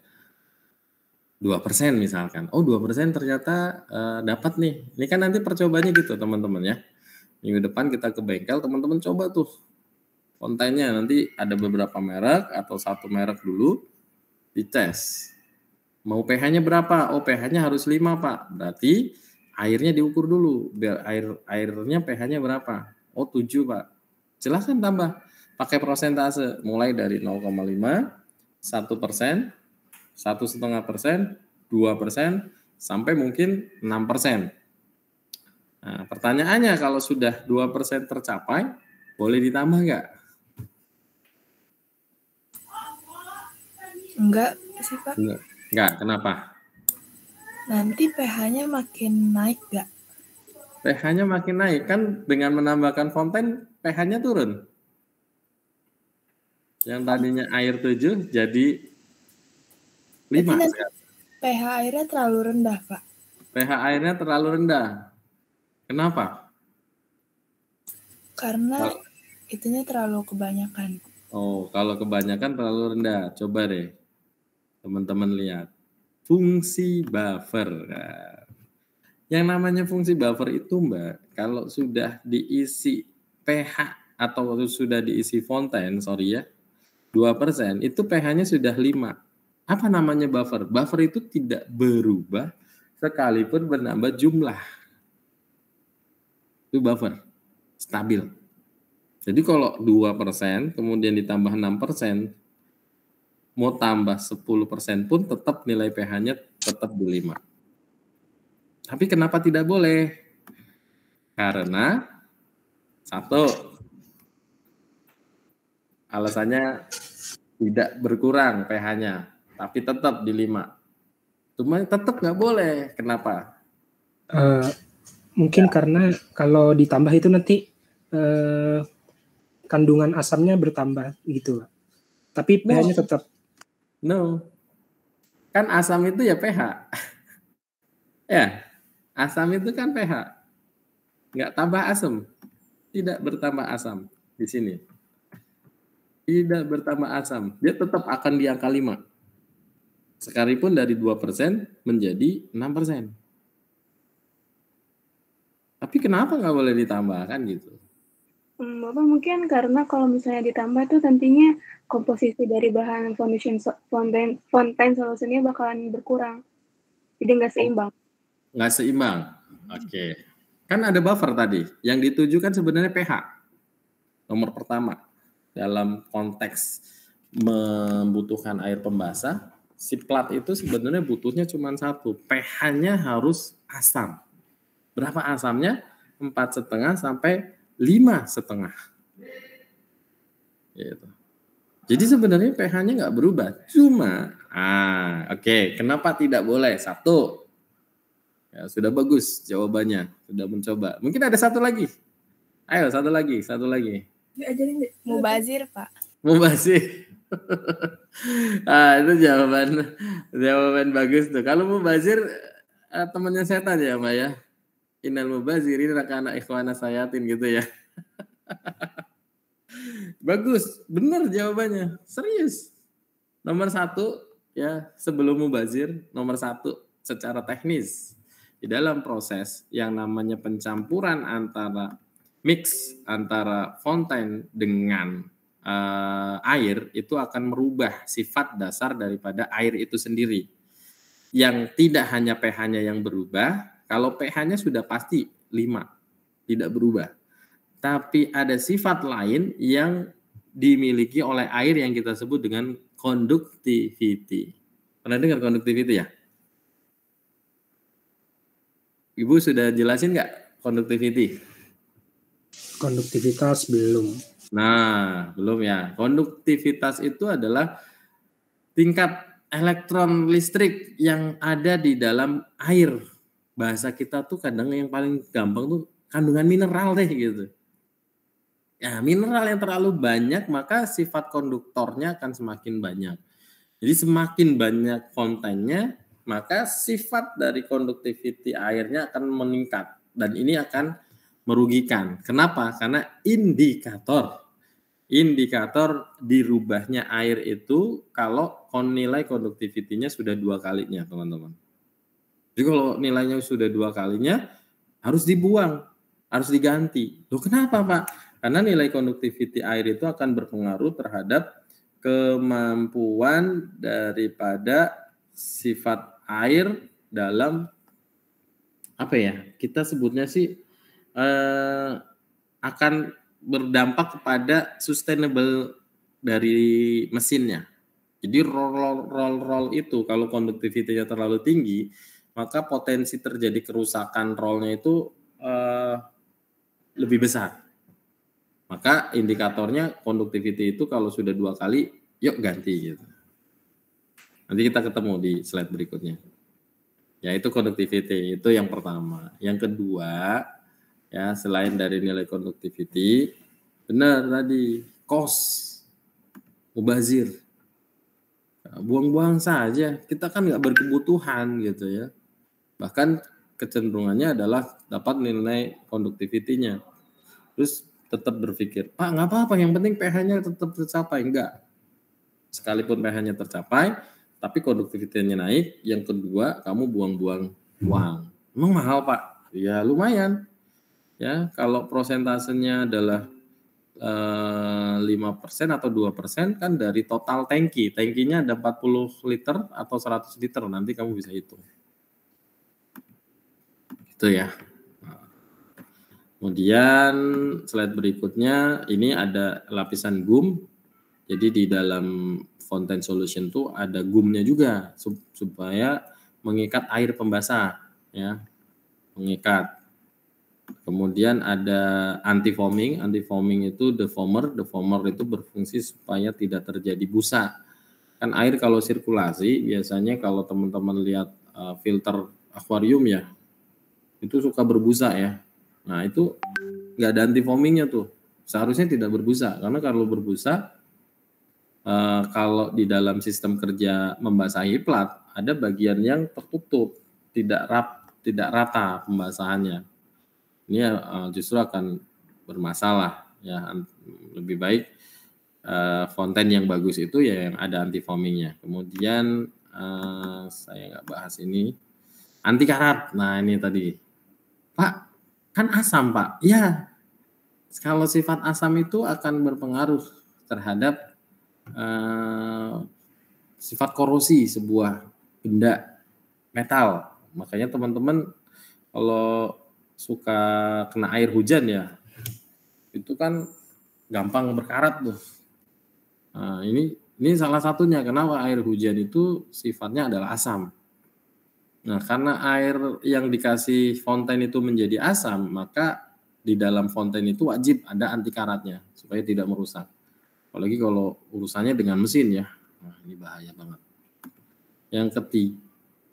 2% misalkan. Oh, 2% ternyata dapat nih. Ini kan nanti percobanya gitu teman-teman ya. Minggu depan kita ke bengkel, teman-teman coba tuh fontainenya, nanti ada beberapa merek atau satu merek dulu dites. Mau pH-nya berapa? Oh, pH-nya harus 5, Pak. Berarti airnya diukur dulu. Biar airnya pH-nya berapa? Oh, 7, Pak. Silahkan tambah. Pakai prosentase. Mulai dari 0,5, 1%, 1,5%, 2%, sampai mungkin 6%. Nah, pertanyaannya kalau sudah 2% tercapai, boleh ditambah nggak? Enggak sih Pak. Enggak, kenapa? Nanti pH-nya makin naik nggak? pH-nya makin naik, kan dengan menambahkan fontaine pH-nya turun. Yang tadinya air 7 jadi 5. Nanti pH airnya terlalu rendah, Pak. pH airnya terlalu rendah. Kenapa? Karena itunya terlalu kebanyakan. Oh, kalau kebanyakan terlalu rendah. Coba deh teman-teman lihat. Fungsi buffer. Nah, yang namanya fungsi buffer itu, Mbak, kalau sudah diisi pH atau sudah diisi fontaine, 2%, itu pH-nya sudah 5. Apa namanya buffer? Buffer itu tidak berubah sekalipun menambah jumlah. Itu buffer, stabil. Jadi kalau 2% kemudian ditambah 6%, mau tambah 10% pun tetap nilai pH-nya tetap di 5. Tapi kenapa tidak boleh? Karena 1. Alasannya tidak berkurang pH-nya, tapi tetap di 5. Cuma tetap nggak boleh. Kenapa? Mungkin karena kalau ditambah itu nanti kandungan asamnya bertambah gitu, Pak. Tapi pH-nya tetap. No. Kan asam itu ya pH. Ya, asam itu kan pH. Nggak tambah asam. Tidak bertambah asam di sini. Tidak bertambah asam. Dia tetap akan di angka 5. Sekalipun dari 2% menjadi 6%. Tapi kenapa nggak boleh ditambah kan gitu? Bapak mungkin karena kalau misalnya ditambah tuh nantinya komposisi dari bahan fontaine solusinya bakalan berkurang. Jadi nggak seimbang. Nggak seimbang. Oke. Kan ada buffer tadi. Yang dituju kan sebenarnya pH. Nomor pertama. Dalam konteks membutuhkan air pembasah, si plat itu sebenarnya butuhnya cuma 1. pH-nya harus asam. Berapa asamnya? 4,5 sampai 5,5. Gitu. Jadi sebenarnya pH-nya nggak berubah. Cuma, oke. Kenapa tidak boleh? 1. Ya, sudah bagus jawabannya. Sudah mencoba. Mungkin ada satu lagi. Ayo, satu lagi. Mubazir, Pak. Mubazir. Itu jawaban bagus tuh. Kalau mubazir temannya setan ya, Mbak ya. Innal mubazirin anak ikhwana sayatin gitu ya. Bagus, benar jawabannya. Serius. Nomor 1 ya, sebelum mubazir, nomor 1 secara teknis di dalam proses yang namanya pencampuran antara fontaine dengan air itu akan merubah sifat dasar daripada air itu sendiri. Yang tidak hanya pH-nya yang berubah, kalau pH-nya sudah pasti 5, tidak berubah. Tapi ada sifat lain yang dimiliki oleh air yang kita sebut dengan conductivity. Pernah dengar conductivity ya? Ibu sudah jelasin nggak conductivity? Konduktivitas belum. Nah, belum ya. Konduktivitas itu adalah tingkat elektron listrik yang ada di dalam air. Bahasa kita tuh kadang yang paling gampang tuh kandungan mineral deh gitu. Ya, mineral yang terlalu banyak maka sifat konduktornya akan semakin banyak. Jadi semakin banyak kontennya, maka sifat dari conductivity airnya akan meningkat. Dan ini akan merugikan. Kenapa? Karena indikator dirubahnya air itu kalau nilai conductivity-nya sudah 2 kalinya, teman-teman. Jadi kalau nilainya sudah 2 kalinya, harus dibuang, harus diganti. Loh kenapa, Pak? Karena nilai conductivity air itu akan berpengaruh terhadap kemampuan daripada sifat air dalam apa ya? Kita sebutnya sih akan berdampak kepada sustainable dari mesinnya. Jadi roll itu kalau conductivity-nya terlalu tinggi, maka potensi terjadi kerusakan rollnya itu lebih besar. Maka indikatornya conductivity itu kalau sudah 2 kali, yuk ganti gitu. Nanti kita ketemu di slide berikutnya. Yaitu conductivity, itu yang pertama. Yang kedua, ya selain dari nilai conductivity, benar tadi cost, mubazir, buang-buang saja. Kita kan nggak berkebutuhan gitu ya. Bahkan kecenderungannya adalah dapat nilai conductivity-nya. Terus tetap berpikir, Pak nggak apa-apa, yang penting pH-nya tetap tercapai. Enggak. Sekalipun pH-nya tercapai, tapi conductivity-nya naik. Yang kedua, kamu buang-buang uang. Emang mahal, Pak? Ya lumayan. Ya, kalau prosentasenya adalah 5% atau 2% kan dari total tangki. Tangkinya ada 40 liter atau 100 liter. Nanti kamu bisa hitung. Gitu ya. Kemudian slide berikutnya ini ada lapisan gum. Jadi di dalam fontaine solution tuh ada gumnya juga supaya mengikat air pembasah ya. Mengikat. Kemudian ada anti-foaming. Anti-foaming itu defoamer. Defoamer itu berfungsi supaya tidak terjadi busa. Kan air kalau sirkulasi, biasanya kalau teman-teman lihat filter akuarium ya, itu suka berbusa ya. Nah itu nggak ada anti-foamingnya tuh. Seharusnya tidak berbusa, karena kalau berbusa, kalau di dalam sistem kerja membasahi plat, ada bagian yang tertutup, tidak rata pembasahannya. Ini justru akan bermasalah ya. Lebih baik fonten yang bagus itu ya yang ada anti foamingnya. Kemudian saya nggak bahas ini, anti karat. Nah ini tadi, Pak kan asam Pak. Ya, kalau sifat asam itu akan berpengaruh terhadap sifat korosi sebuah benda metal. Makanya teman-teman kalau suka kena air hujan ya, itu kan gampang berkarat tuh. Nah, ini salah satunya kenapa air hujan itu sifatnya adalah asam. Nah, karena air yang dikasih fonten itu menjadi asam, maka di dalam fonten itu wajib ada anti karatnya supaya tidak merusak. Apalagi kalau urusannya dengan mesin ya. Nah, ini bahaya banget.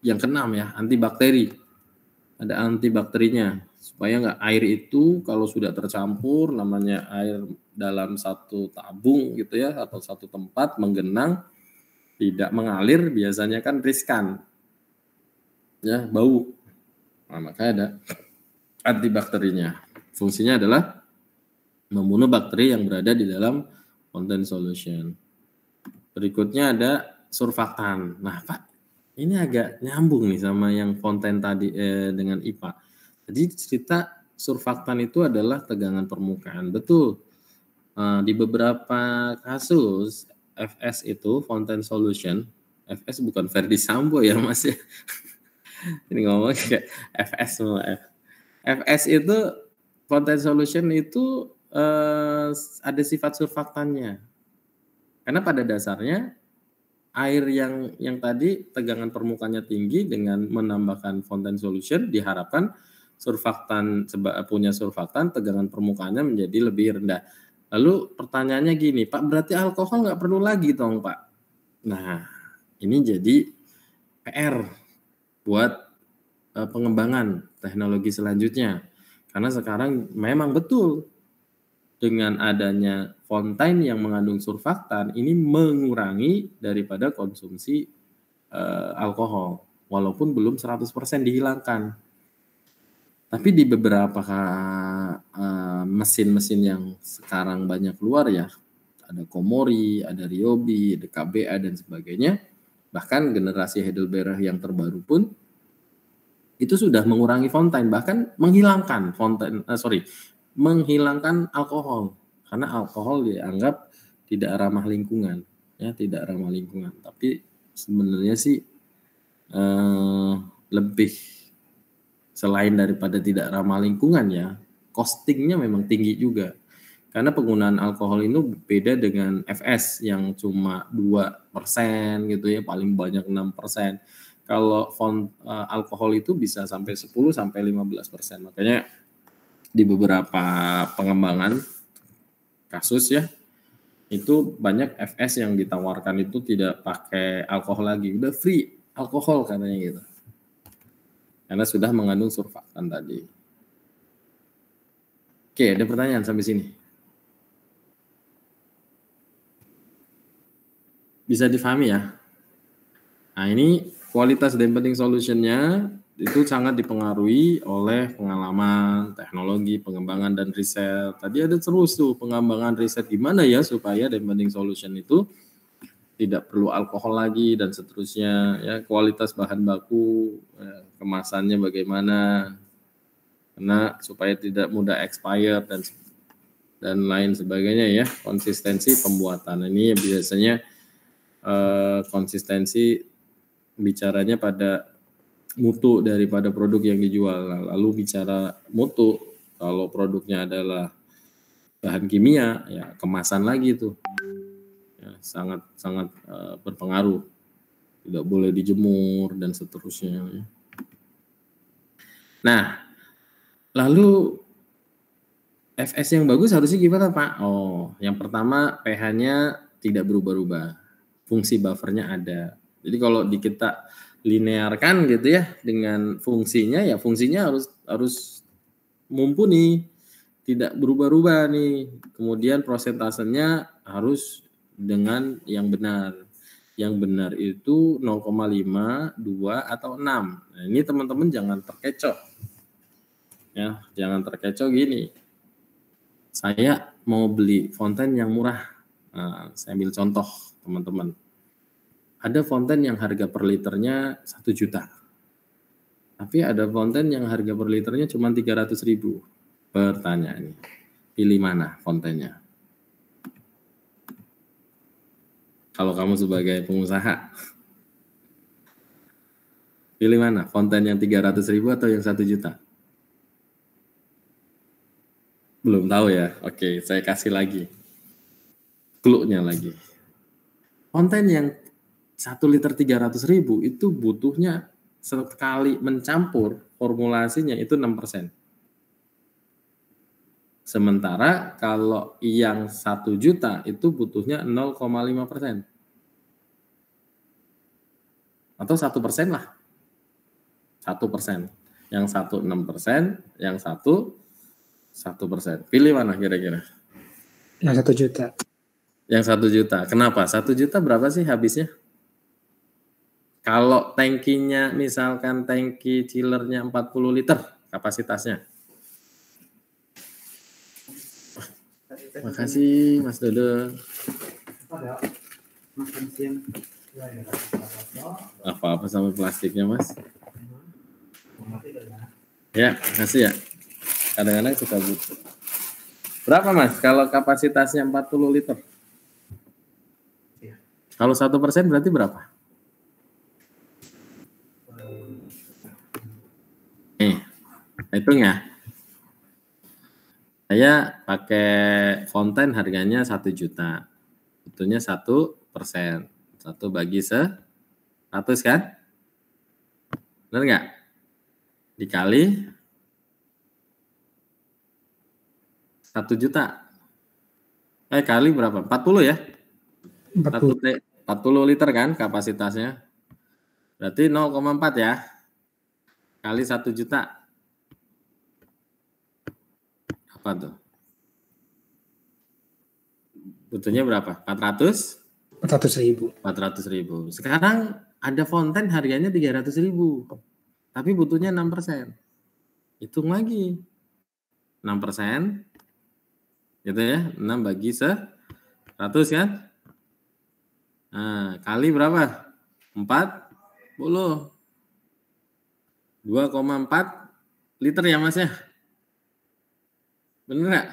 Yang keenam ya, antibakteri. Ada antibakterinya supaya nggak air itu kalau sudah tercampur, namanya air dalam satu tabung gitu ya, atau satu tempat menggenang tidak mengalir, biasanya kan riskan ya, bau. Nah, maka ada antibakterinya. Fungsinya adalah membunuh bakteri yang berada di dalam fonten solution. Berikutnya ada surfaktan. Nah Pak, ini agak nyambung nih sama yang fonten tadi dengan IPA. Jadi cerita surfaktan itu adalah tegangan permukaan. Betul. Di beberapa kasus FS itu fonten solution. FS bukan Ferdi Sambo ya Mas ya. Ini ngomong kayak FS semua. FS itu fonten solution itu ada sifat surfaktannya. Karena pada dasarnya air yang tadi tegangan permukaannya tinggi dengan menambahkan fonten solution diharapkan surfaktan punya surfaktan tegangan permukaannya menjadi lebih rendah. Lalu pertanyaannya gini, Pak, berarti alkohol nggak perlu lagi dong, Pak? Nah, ini jadi PR buat pengembangan teknologi selanjutnya. Karena sekarang memang betul dengan adanya fonten yang mengandung surfaktan ini mengurangi daripada konsumsi alkohol walaupun belum 100% dihilangkan. Tapi di beberapa mesin-mesin yang sekarang banyak keluar ya, ada Komori, ada Ryobi, ada KBA dan sebagainya, bahkan generasi Heidelberg yang terbaru pun itu sudah mengurangi fonten, bahkan menghilangkan menghilangkan alkohol, karena alkohol dianggap tidak ramah lingkungan, ya tidak ramah lingkungan. Tapi sebenarnya sih lebih selain daripada tidak ramah lingkungan ya, costingnya memang tinggi juga. Karena penggunaan alkohol itu beda dengan FS yang cuma 2% gitu ya, paling banyak 6%. Kalau alkohol itu bisa sampai 10-15%. Makanya di beberapa pengembangan kasus ya, itu banyak FS yang ditawarkan itu tidak pakai alkohol lagi, udah free alkohol katanya gitu. Karena sudah mengandung surfaktan tadi. Oke, ada pertanyaan sampai sini? Bisa difahami ya? Nah, ini kualitas dampening solution-nya itu sangat dipengaruhi oleh pengalaman, teknologi, pengembangan, dan riset. Tadi ada terus tuh pengembangan riset gimana ya supaya dampening solution itu tidak perlu alkohol lagi dan seterusnya. Ya, kualitas bahan baku, kemasannya bagaimana, karena supaya tidak mudah expired dan lain sebagainya ya. Konsistensi pembuatan ini biasanya konsistensi bicaranya pada mutu daripada produk yang dijual. Lalu bicara mutu, kalau produknya adalah bahan kimia, ya kemasan lagi tuh, ya, sangat berpengaruh. Tidak boleh dijemur dan seterusnya. Nah, lalu FS yang bagus harusnya gimana Pak? Oh, yang pertama pH-nya tidak berubah-ubah. Fungsi buffernya ada. Jadi kalau kita linearkan gitu ya dengan fungsinya, ya fungsinya harus mumpuni, tidak berubah-ubah nih. Kemudian prosentasenya harus dengan yang benar. Yang benar itu 0,5, 2 atau 6. Nah, ini teman-teman jangan terkecoh. Ya, jangan terkecoh gini. Saya mau beli fonten yang murah. Nah, saya ambil contoh teman-teman. Ada fonten yang harga per liternya 1 juta. Tapi ada fonten yang harga per liternya cuma 300.000. Pertanyaannya, pilih mana fontennya? Kalau kamu sebagai pengusaha, pilih mana? Fonten yang 300.000 atau yang 1 juta? Belum tahu ya. Oke, saya kasih lagi. Clue-nya lagi. Fonten yang 1 liter 300.000 itu butuhnya sekali mencampur formulasinya itu 6%. Sementara kalau yang 1 juta itu butuhnya 0,5%. Atau 1% lah. 1%. Yang 1 6%, yang 1% 1%. Pilih mana kira-kira? Yang 1 juta. Yang 1 juta. Kenapa? 1 juta berapa sih habisnya? Kalau tangkinya misalkan tangki chillernya 40 liter kapasitasnya. Makasih Mas Dodo. Apa-apa sama plastiknya Mas? Ya, makasih ya. Kadang-kadang suka butuh. Berapa Mas kalau kapasitasnya 40 liter? Kalau 1% berarti berapa? Hitung ya. Saya pakai fonten harganya 1 juta. Butuhnya 1%. 1 bagi 100 kan? Benar nggak? Dikali 1 juta. Kali berapa? 40 ya? 40 liter kan kapasitasnya. Berarti 0,4 ya. Kali 1 juta. Apa tuh? Butuhnya berapa? 400.000. 400.000. Sekarang ada fonten harganya 300.000. Tapi butuhnya 6%. Hitung lagi. 6%. Gitu ya. 6 bagi 100 kan? Nah, kali berapa? 40. 2,4 liter ya Mas ya? Bener nggak?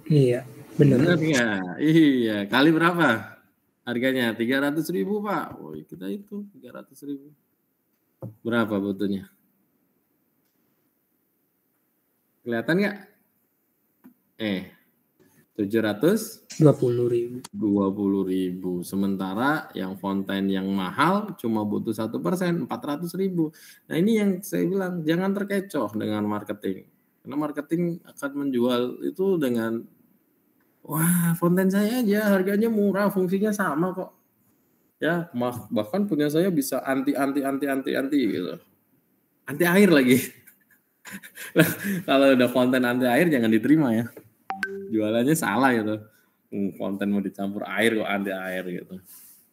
Iya, bener. Bener nggak? Iya, kali berapa? Harganya 300.000 Pak. Woi, kita itu 300.000. Berapa butuhnya? Kelihatan nggak? 720.000. 20.000. Sementara yang fonten yang mahal cuma butuh 1%, 400.000. Nah ini yang saya bilang, jangan terkecoh dengan marketing. Karena marketing akan menjual itu dengan, wah fonten saya aja harganya murah, fungsinya sama kok. Ya, bahkan punya saya bisa anti gitu. Anti air lagi. Kalau udah fonten anti air jangan diterima ya. Jualannya salah gitu. Konten mau dicampur air kok anti air gitu.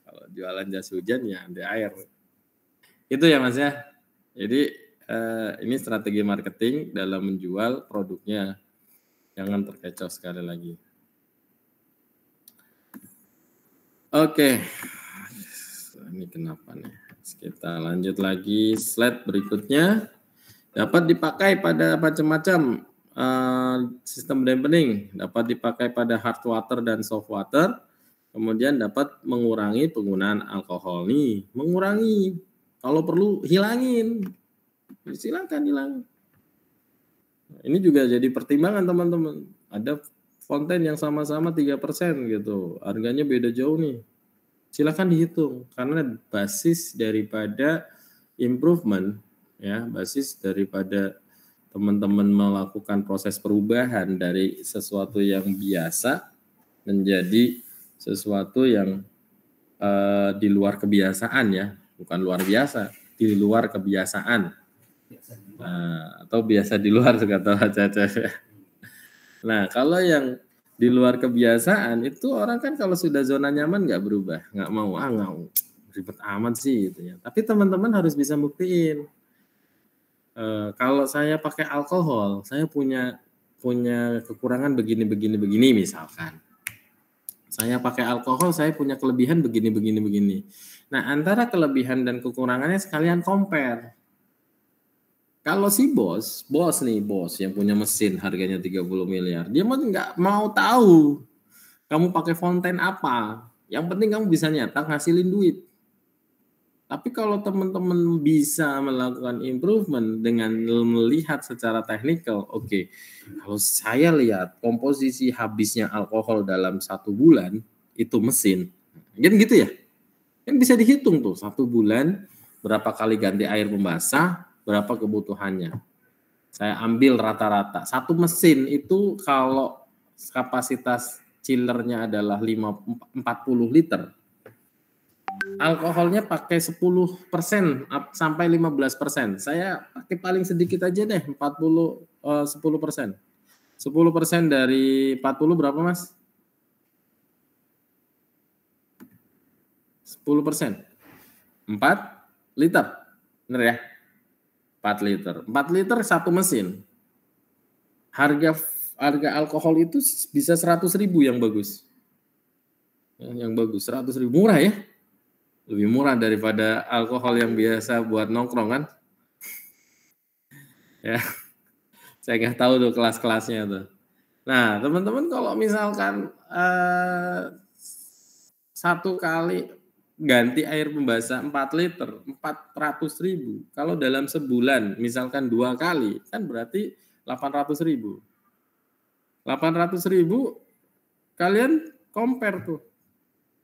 Kalau jualan jas hujan ya anti air. Itu ya Mas ya. Jadi ini strategi marketing dalam menjual produknya. Jangan terkecoh sekali lagi. Oke. Ini kenapa nih? Kita lanjut lagi slide berikutnya. Dapat dipakai pada macam-macam sistem dampening, dapat dipakai pada hard water dan soft water, kemudian dapat mengurangi penggunaan alkohol nih, mengurangi, kalau perlu hilangin, silakan hilangin. Ini juga jadi pertimbangan teman-teman, ada fonten yang sama-sama 3% gitu, harganya beda jauh nih, silakan dihitung, karena basis daripada improvement, ya basis daripada teman-teman melakukan proses perubahan dari sesuatu yang biasa menjadi sesuatu yang di luar kebiasaan ya, bukan luar biasa, di luar kebiasaan. Atau biasa di luar kata Caca. Nah, kalau yang di luar kebiasaan itu orang kan kalau sudah zona nyaman nggak berubah, nggak mau, ribet amat sih gitu ya. Tapi teman-teman harus bisa buktiin. Kalau saya pakai alkohol, saya punya kekurangan begini misalkan. Saya pakai alkohol, saya punya kelebihan begini. Nah, antara kelebihan dan kekurangannya sekalian compare. Kalau si bos yang punya mesin harganya 30 miliar, dia mah nggak mau tahu kamu pakai fonten apa. Yang penting kamu bisa nyetak ngasilin duit. Tapi kalau teman-teman bisa melakukan improvement dengan melihat secara teknikal, oke, kalau saya lihat komposisi habisnya alkohol dalam 1 bulan, itu mesin. Kan gitu ya? Kan bisa dihitung tuh, 1 bulan, berapa kali ganti air pembasah, berapa kebutuhannya. Saya ambil rata-rata. 1 mesin itu kalau kapasitas chillernya adalah 40 liter, alkoholnya pakai 10% sampai 15%. Saya pakai paling sedikit aja deh, 10%. 10% dari 40 berapa, Mas? 10%. 4 liter. Benar ya? 4 liter. 4 liter 1 mesin. Harga alkohol itu bisa 100.000 yang bagus. Yang bagus 100.000, murah ya? Lebih murah daripada alkohol yang biasa buat nongkrong kan? Ya, saya nggak tahu tuh kelas-kelasnya tuh. Nah, teman-teman kalau misalkan 1 kali ganti air pembasah 4 liter, 400.000. Kalau dalam sebulan, misalkan 2 kali, kan berarti 800.000. 800.000 kalian compare tuh.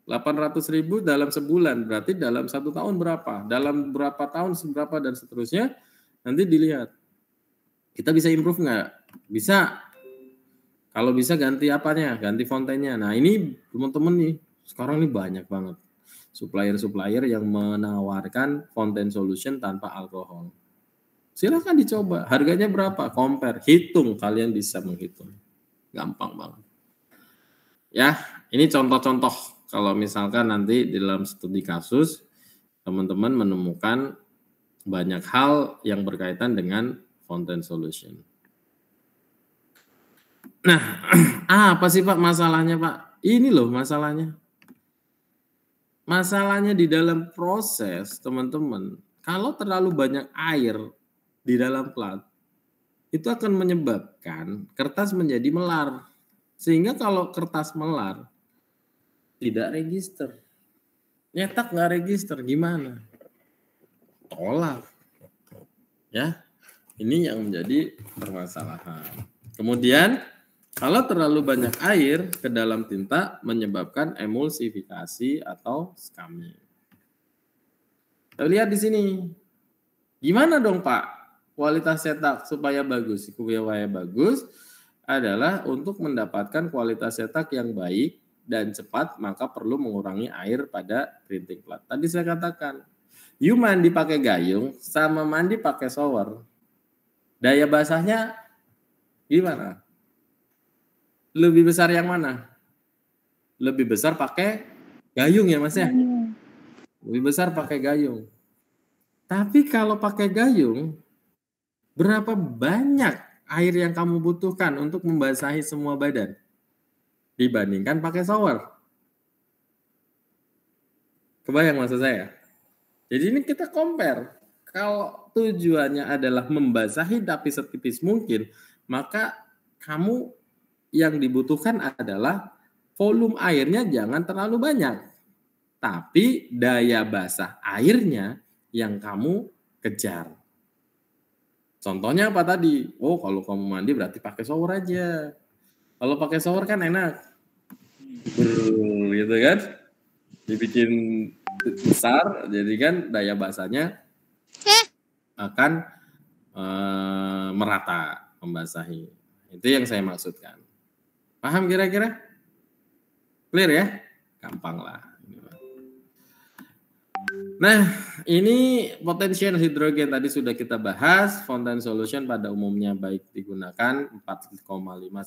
800.000 dalam sebulan, berarti dalam 1 tahun berapa? Dalam berapa tahun seberapa dan seterusnya, nanti dilihat. Kita bisa improve nggak? Bisa. Kalau bisa ganti apanya? Ganti fontennya. Nah ini teman-teman nih, sekarang nih banyak banget supplier-supplier yang menawarkan fonten solution tanpa alkohol. Silakan dicoba. Harganya berapa? Compare, hitung. Kalian bisa menghitung. Gampang banget. Ya, ini contoh-contoh. Kalau misalkan nanti di dalam studi kasus, teman-teman menemukan banyak hal yang berkaitan dengan fonten solution. Nah, apa sih Pak masalahnya Pak? Ini loh masalahnya. Masalahnya di dalam proses, teman-teman, kalau terlalu banyak air di dalam plat, itu akan menyebabkan kertas menjadi melar. Sehingga kalau kertas melar, tidak register. Nyetak nggak register, gimana? Tolak. Ya, ini yang menjadi permasalahan. Kemudian, kalau terlalu banyak air ke dalam tinta menyebabkan emulsifikasi atau scamming. Kita lihat di sini. Gimana dong Pak? Kualitas cetak supaya bagus. Supaya bagus adalah untuk mendapatkan kualitas cetak yang baik dan cepat, maka perlu mengurangi air pada printing plat. Tadi saya katakan, you mandi pakai gayung sama mandi pakai shower, daya basahnya gimana? Lebih besar yang mana? Lebih besar pakai gayung ya Mas ya? Lebih besar pakai gayung. Tapi kalau pakai gayung, berapa banyak air yang kamu butuhkan untuk membasahi semua badan? Dibandingkan pakai shower. Kebayang maksud saya? Jadi ini kita compare. Kalau tujuannya adalah membasahi tapi setipis mungkin, maka kamu yang dibutuhkan adalah volume airnya jangan terlalu banyak. Tapi daya basah airnya yang kamu kejar. Contohnya apa tadi? Oh, kalau kamu mandi berarti pakai shower aja. Kalau pakai shower kan enak. Gitu kan? Dibikin besar, jadi kan daya basahnya akan merata, membasahi. Itu yang saya maksudkan. Paham kira-kira? Clear ya? Gampang lah. Nah, ini potensial hidrogen tadi sudah kita bahas. Fontaine solution pada umumnya baik digunakan 4,5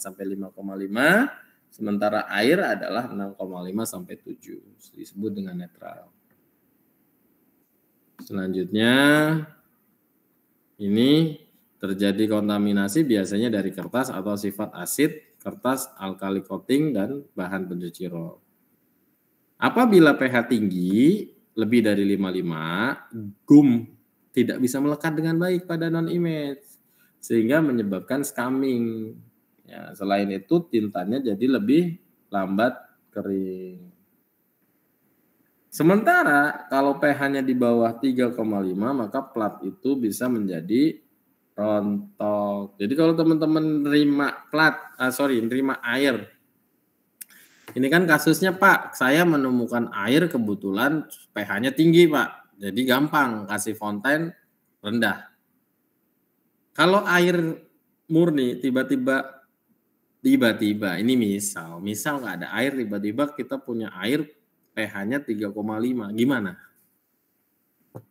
sampai 5,5, sementara air adalah 6,5 sampai 7, disebut dengan netral. Selanjutnya, ini terjadi kontaminasi biasanya dari kertas atau sifat asid, kertas, alkali coating, dan bahan pencuci roll. Apabila pH tinggi, lebih dari 5,5, gum tidak bisa melekat dengan baik pada non-image, sehingga menyebabkan scumming. Ya, selain itu, tintanya jadi lebih lambat kering. Sementara kalau pH-nya di bawah 3,5, maka plat itu bisa menjadi rontok. Jadi kalau teman-teman nerima air, ini kan kasusnya Pak, saya menemukan air kebetulan pH-nya tinggi Pak, jadi gampang kasih fontaine rendah. Kalau air murni tiba-tiba ini misal nggak ada air, tiba-tiba kita punya air pH-nya 3,5, gimana?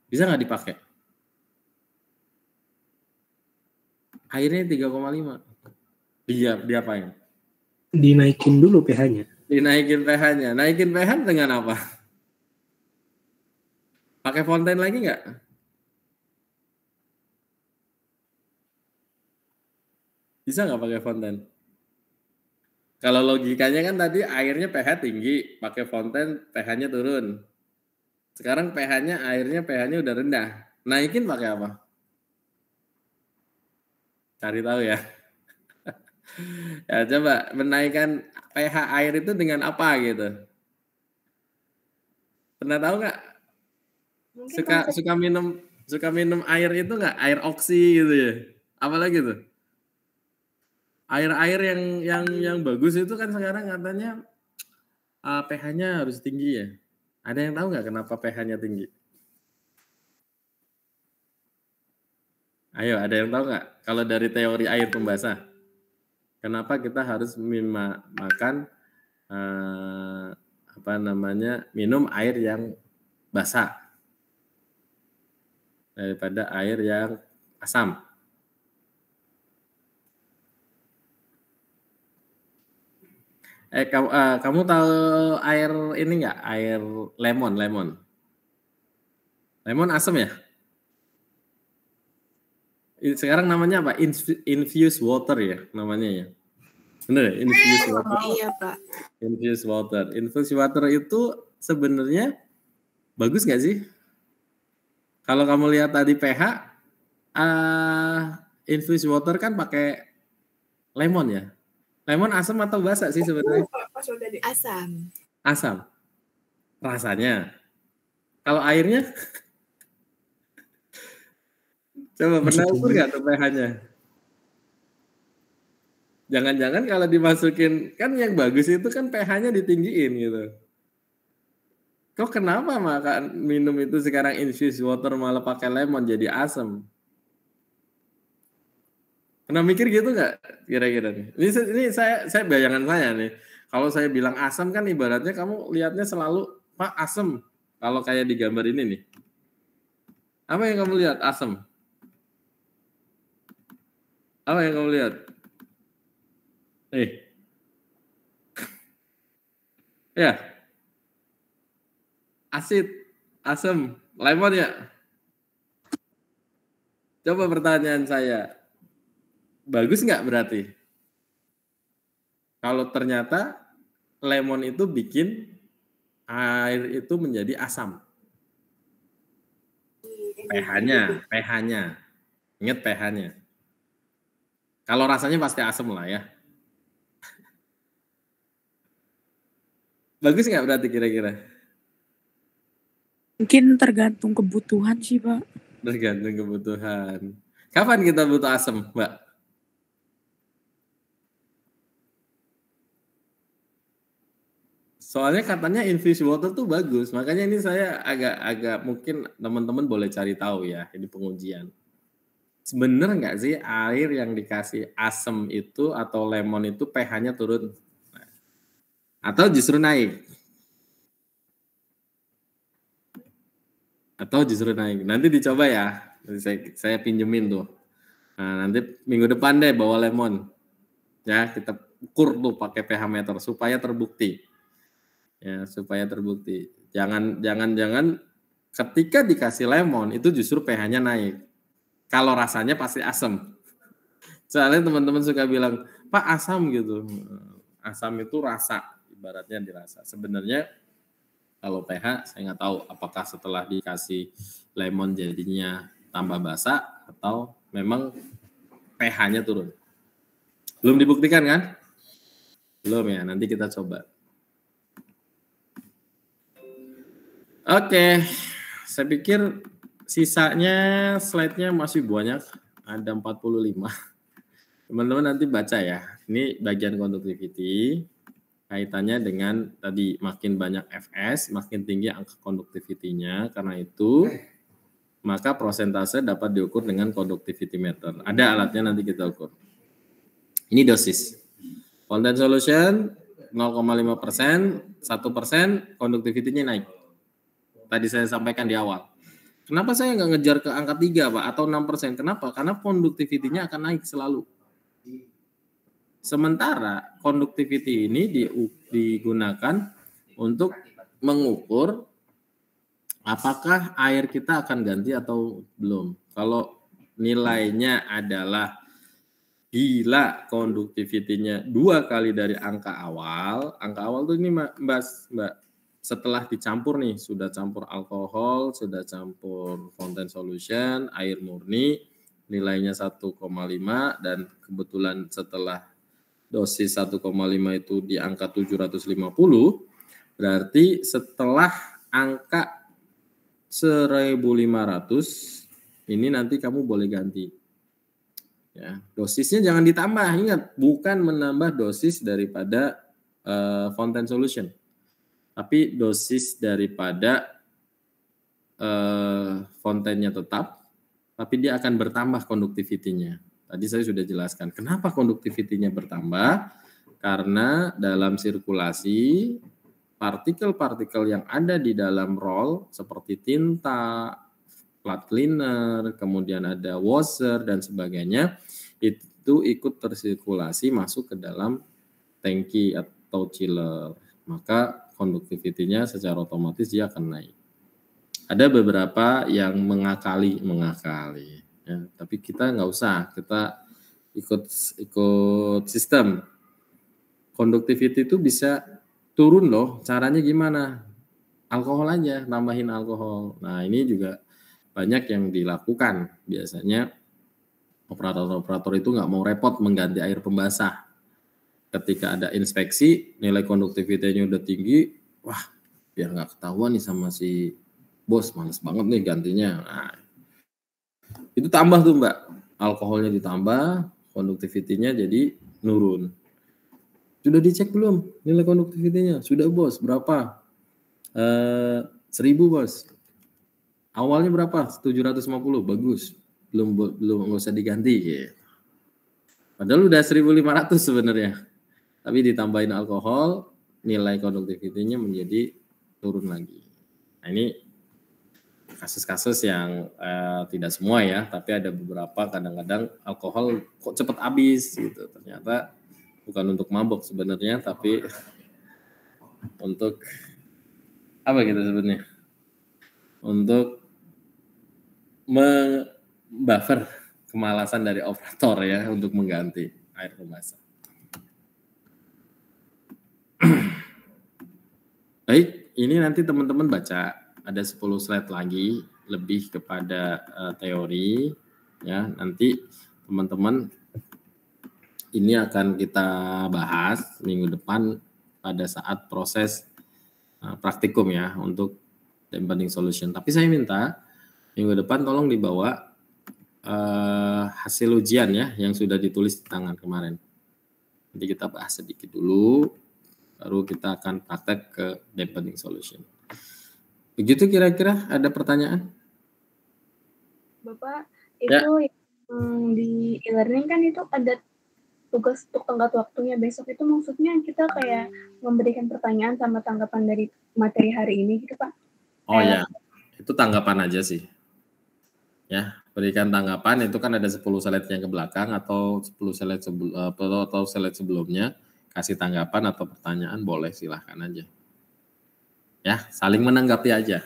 Bisa nggak dipakai? Airnya 3,5, diapain? Dinaikin dulu pH-nya. Dinaikin pH-nya. Naikin pH dengan apa? Pakai fontaine lagi nggak? Bisa nggak pakai fontaine? Kalau logikanya kan tadi airnya pH tinggi, pakai fontaine pH-nya turun. Sekarang airnya pH-nya udah rendah. Naikin pakai apa? Cari tahu ya. Ya coba menaikkan pH air itu dengan apa gitu? Pernah tahu nggak? Suka minum air itu nggak? Air oksi gitu ya? Apalagi tuh? Air yang bagus itu kan sekarang katanya pH-nya harus tinggi ya. Ada yang tahu nggak kenapa pH-nya tinggi? Ayo, ada yang tahu nggak? Kalau dari teori air pembasah, kenapa kita harus makan minum air yang basah daripada air yang asam? Kamu tahu air ini nggak? Air lemon. Lemon asam ya? Sekarang namanya apa? Infused water ya namanya ya. Benar ya? Infused water. Iya, Pak. Infused water. Infused water itu sebenarnya bagus nggak sih? Kalau kamu lihat tadi pH, infused water kan pakai lemon ya. Lemon asam atau basah sih sebenarnya? Asam. Asam. Rasanya. Kalau airnya? Coba pernah ukur nggak tuh pH-nya? Jangan-jangan kalau dimasukin, kan yang bagus itu kan pH-nya ditinggiin gitu. Kok kenapa makan minum itu sekarang infused water malah pakai lemon jadi asam? Pernah mikir gitu nggak kira-kira nih? Ini saya bayangan saya nih. Kalau saya bilang asam kan ibaratnya kamu lihatnya selalu Pak asam. Kalau kayak di gambar ini nih. Apa yang kamu lihat? Asam. Apa yang kamu lihat? Ya. Asid, asam, lemon ya. Coba pertanyaan saya. Bagus nggak berarti? Kalau ternyata lemon itu bikin air itu menjadi asam. pH-nya. Ingat pH-nya. Kalau rasanya pasti asam lah ya. Bagus nggak berarti kira-kira? Mungkin tergantung kebutuhan sih, Pak. Tergantung kebutuhan. Kapan kita butuh asam, Mbak? Soalnya katanya infused water tuh bagus. Makanya ini saya agak mungkin teman-teman boleh cari tahu ya, ini pengujian. Bener nggak sih air yang dikasih asam itu atau lemon itu pH-nya turun? Atau justru naik? Atau justru naik? Nanti dicoba ya. Saya pinjemin tuh. Nah, nanti minggu depan deh bawa lemon. Ya, kita ukur tuh pakai pH meter supaya terbukti. Ya, supaya terbukti. Jangan ketika dikasih lemon itu justru pH-nya naik. Kalau rasanya pasti asam. Soalnya teman-teman suka bilang, Pak asam gitu. Asam itu rasa, ibaratnya dirasa. Sebenarnya kalau pH saya nggak tahu apakah setelah dikasih lemon jadinya tambah basah atau memang pH-nya turun. Belum dibuktikan kan? Belum ya, nanti kita coba. Oke, saya pikir sisanya slide-nya masih banyak, ada 45. Teman-teman nanti baca ya, ini bagian conductivity, kaitannya dengan tadi makin banyak Fs, makin tinggi angka conductivity-nya, karena itu maka prosentase dapat diukur dengan conductivity meter. Ada alatnya nanti kita ukur. Ini dosis. Fountain solution 0,5%, 1% conductivity-nya naik. Tadi saya sampaikan di awal. Kenapa saya nggak ngejar ke angka 3, Pak, atau 6%? Kenapa? Karena conductivity-nya akan naik selalu. Sementara conductivity ini digunakan untuk mengukur apakah air kita akan ganti atau belum. Kalau nilainya adalah gila conductivity-nya 2 kali dari angka awal tuh ini Mbak, setelah dicampur nih, sudah campur alkohol, sudah campur fountain solution, air murni, nilainya 1,5 dan kebetulan setelah dosis 1,5 itu di angka 750, berarti setelah angka 1.500 ini nanti kamu boleh ganti. Ya, dosisnya jangan ditambah, ingat bukan menambah dosis daripada fountain solution, tapi dosis daripada fountainnya tetap, tapi dia akan bertambah conductivity-nya. Tadi saya sudah jelaskan kenapa conductivity-nya bertambah, karena dalam sirkulasi partikel-partikel yang ada di dalam roll seperti tinta, plat cleaner, kemudian ada washer dan sebagainya, itu ikut tersirkulasi masuk ke dalam tangki atau chiller. Maka conductivity-nya secara otomatis dia akan naik. Ada beberapa yang mengakali, ya, tapi kita nggak usah, kita ikut sistem. Conductivity itu bisa turun loh, caranya gimana? Alkohol aja, nambahin alkohol. Nah ini juga banyak yang dilakukan. Biasanya operator-operator itu nggak mau repot mengganti air pembasah. Ketika ada inspeksi, nilai conductivity-nya udah tinggi, wah biar nggak ketahuan nih sama si bos, males banget nih gantinya. Nah, itu tambah tuh Mbak, alkoholnya ditambah, conductivity-nya jadi nurun. Sudah dicek belum nilai conductivity-nya? Sudah bos, berapa? 1.000 bos. Awalnya berapa? 750, bagus. Belum nggak usah diganti. Ya. Padahal udah 1.500 sebenarnya. Tapi ditambahin alkohol, nilai conductivity-nya menjadi turun lagi. Nah ini kasus-kasus yang tidak semua ya, tapi ada beberapa kadang-kadang alkohol kok cepat habis gitu. Ternyata bukan untuk mabuk sebenarnya, tapi untuk apa gitu sebenarnya? Untuk membuffer kemalasan dari operator ya untuk mengganti air pembasah. Baik, ini nanti teman-teman baca, ada 10 slide lagi lebih kepada teori ya. Nanti teman-teman ini akan kita bahas minggu depan pada saat proses praktikum ya untuk dampening solution. Tapi saya minta minggu depan tolong dibawa hasil ujian ya yang sudah ditulis di tangan kemarin. Nanti kita bahas sedikit dulu, baru kita akan praktek ke dampening solution. Begitu kira-kira, ada pertanyaan? Bapak, itu di e-learning kan itu ada tugas untuk tenggat waktunya besok, itu maksudnya kita kayak memberikan pertanyaan sama tanggapan dari materi hari ini gitu Pak? Oh ya, itu tanggapan aja sih. Ya, berikan tanggapan itu kan ada 10 slide yang ke belakang atau 10 slide atau slide sebelumnya, kasih tanggapan atau pertanyaan boleh, silahkan aja. Ya, saling menanggapi aja.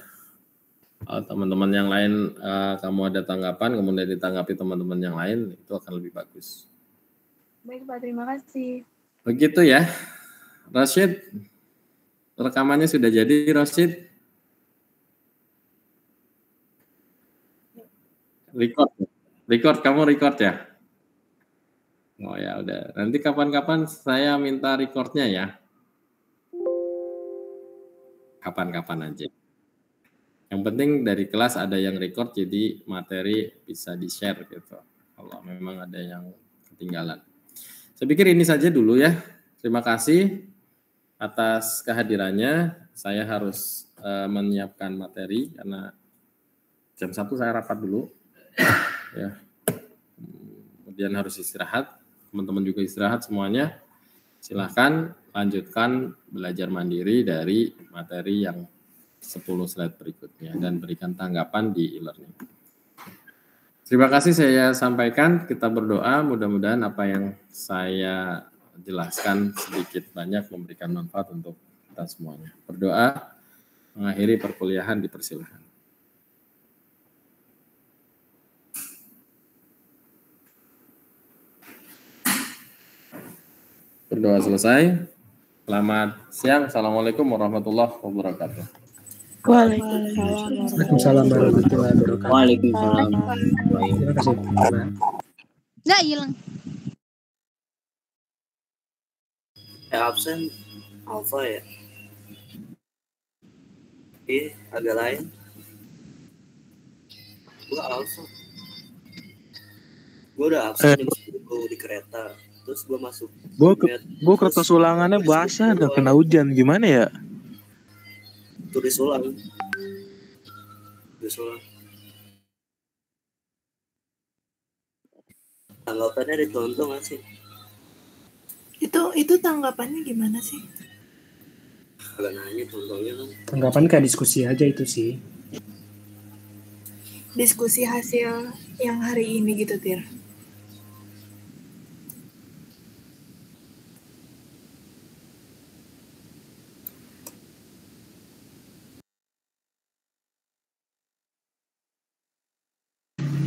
Teman-teman yang lain kamu ada tanggapan kemudian ditanggapi teman-teman yang lain, itu akan lebih bagus. Baik Pak, terima kasih. Begitu ya. Rashid, rekamannya sudah jadi Rashid? Record, kamu record ya? Oh ya udah, nanti kapan-kapan saya minta recordnya ya. Kapan-kapan aja. Yang penting dari kelas ada yang record, jadi materi bisa di-share gitu. Kalau memang ada yang ketinggalan. Saya pikir ini saja dulu ya. Terima kasih atas kehadirannya. Saya harus menyiapkan materi karena jam 1 saya rapat dulu. Ya. Kemudian harus istirahat. Teman-teman juga istirahat semuanya. Silahkan lanjutkan belajar mandiri dari materi yang 10 slide berikutnya dan berikan tanggapan di e-learning. Terima kasih saya sampaikan, kita berdoa mudah-mudahan apa yang saya jelaskan sedikit banyak memberikan manfaat untuk kita semuanya. Berdoa mengakhiri perkuliahan, dipersilakan. Berdoa selesai. Selamat siang. Assalamualaikum warahmatullahi wabarakatuh. Waalaikumsalam warahmatullahi wabarakatuh. Waalaikumsalam. Terima kasih. Nggak hilang. Absen Alfa ya? Agak lain. Gua Alfa. Gua udah absen jam 10 di kereta. Terus gua masuk. Gua kertas ulangannya basah, udah kena hujan. Gimana ya? Tulis ulang. Tanggapannya ditonton nggak sih? Itu tanggapannya gimana sih? Agak nanya tontonnya kan. Tanggapan kayak diskusi aja itu sih. Diskusi hasil yang hari ini gitu, Tir.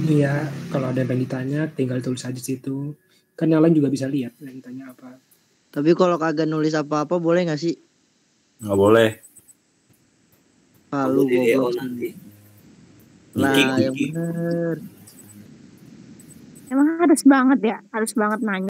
Iya, kalau ada yang ditanya tinggal tulis aja situ. Kan yang lain juga bisa lihat yang ditanya apa. Tapi kalau kagak nulis apa-apa boleh nggak sih? Nggak boleh. Lu goblok nanti. Lah, yang bener. Emang harus banget ya? Harus banget nanya.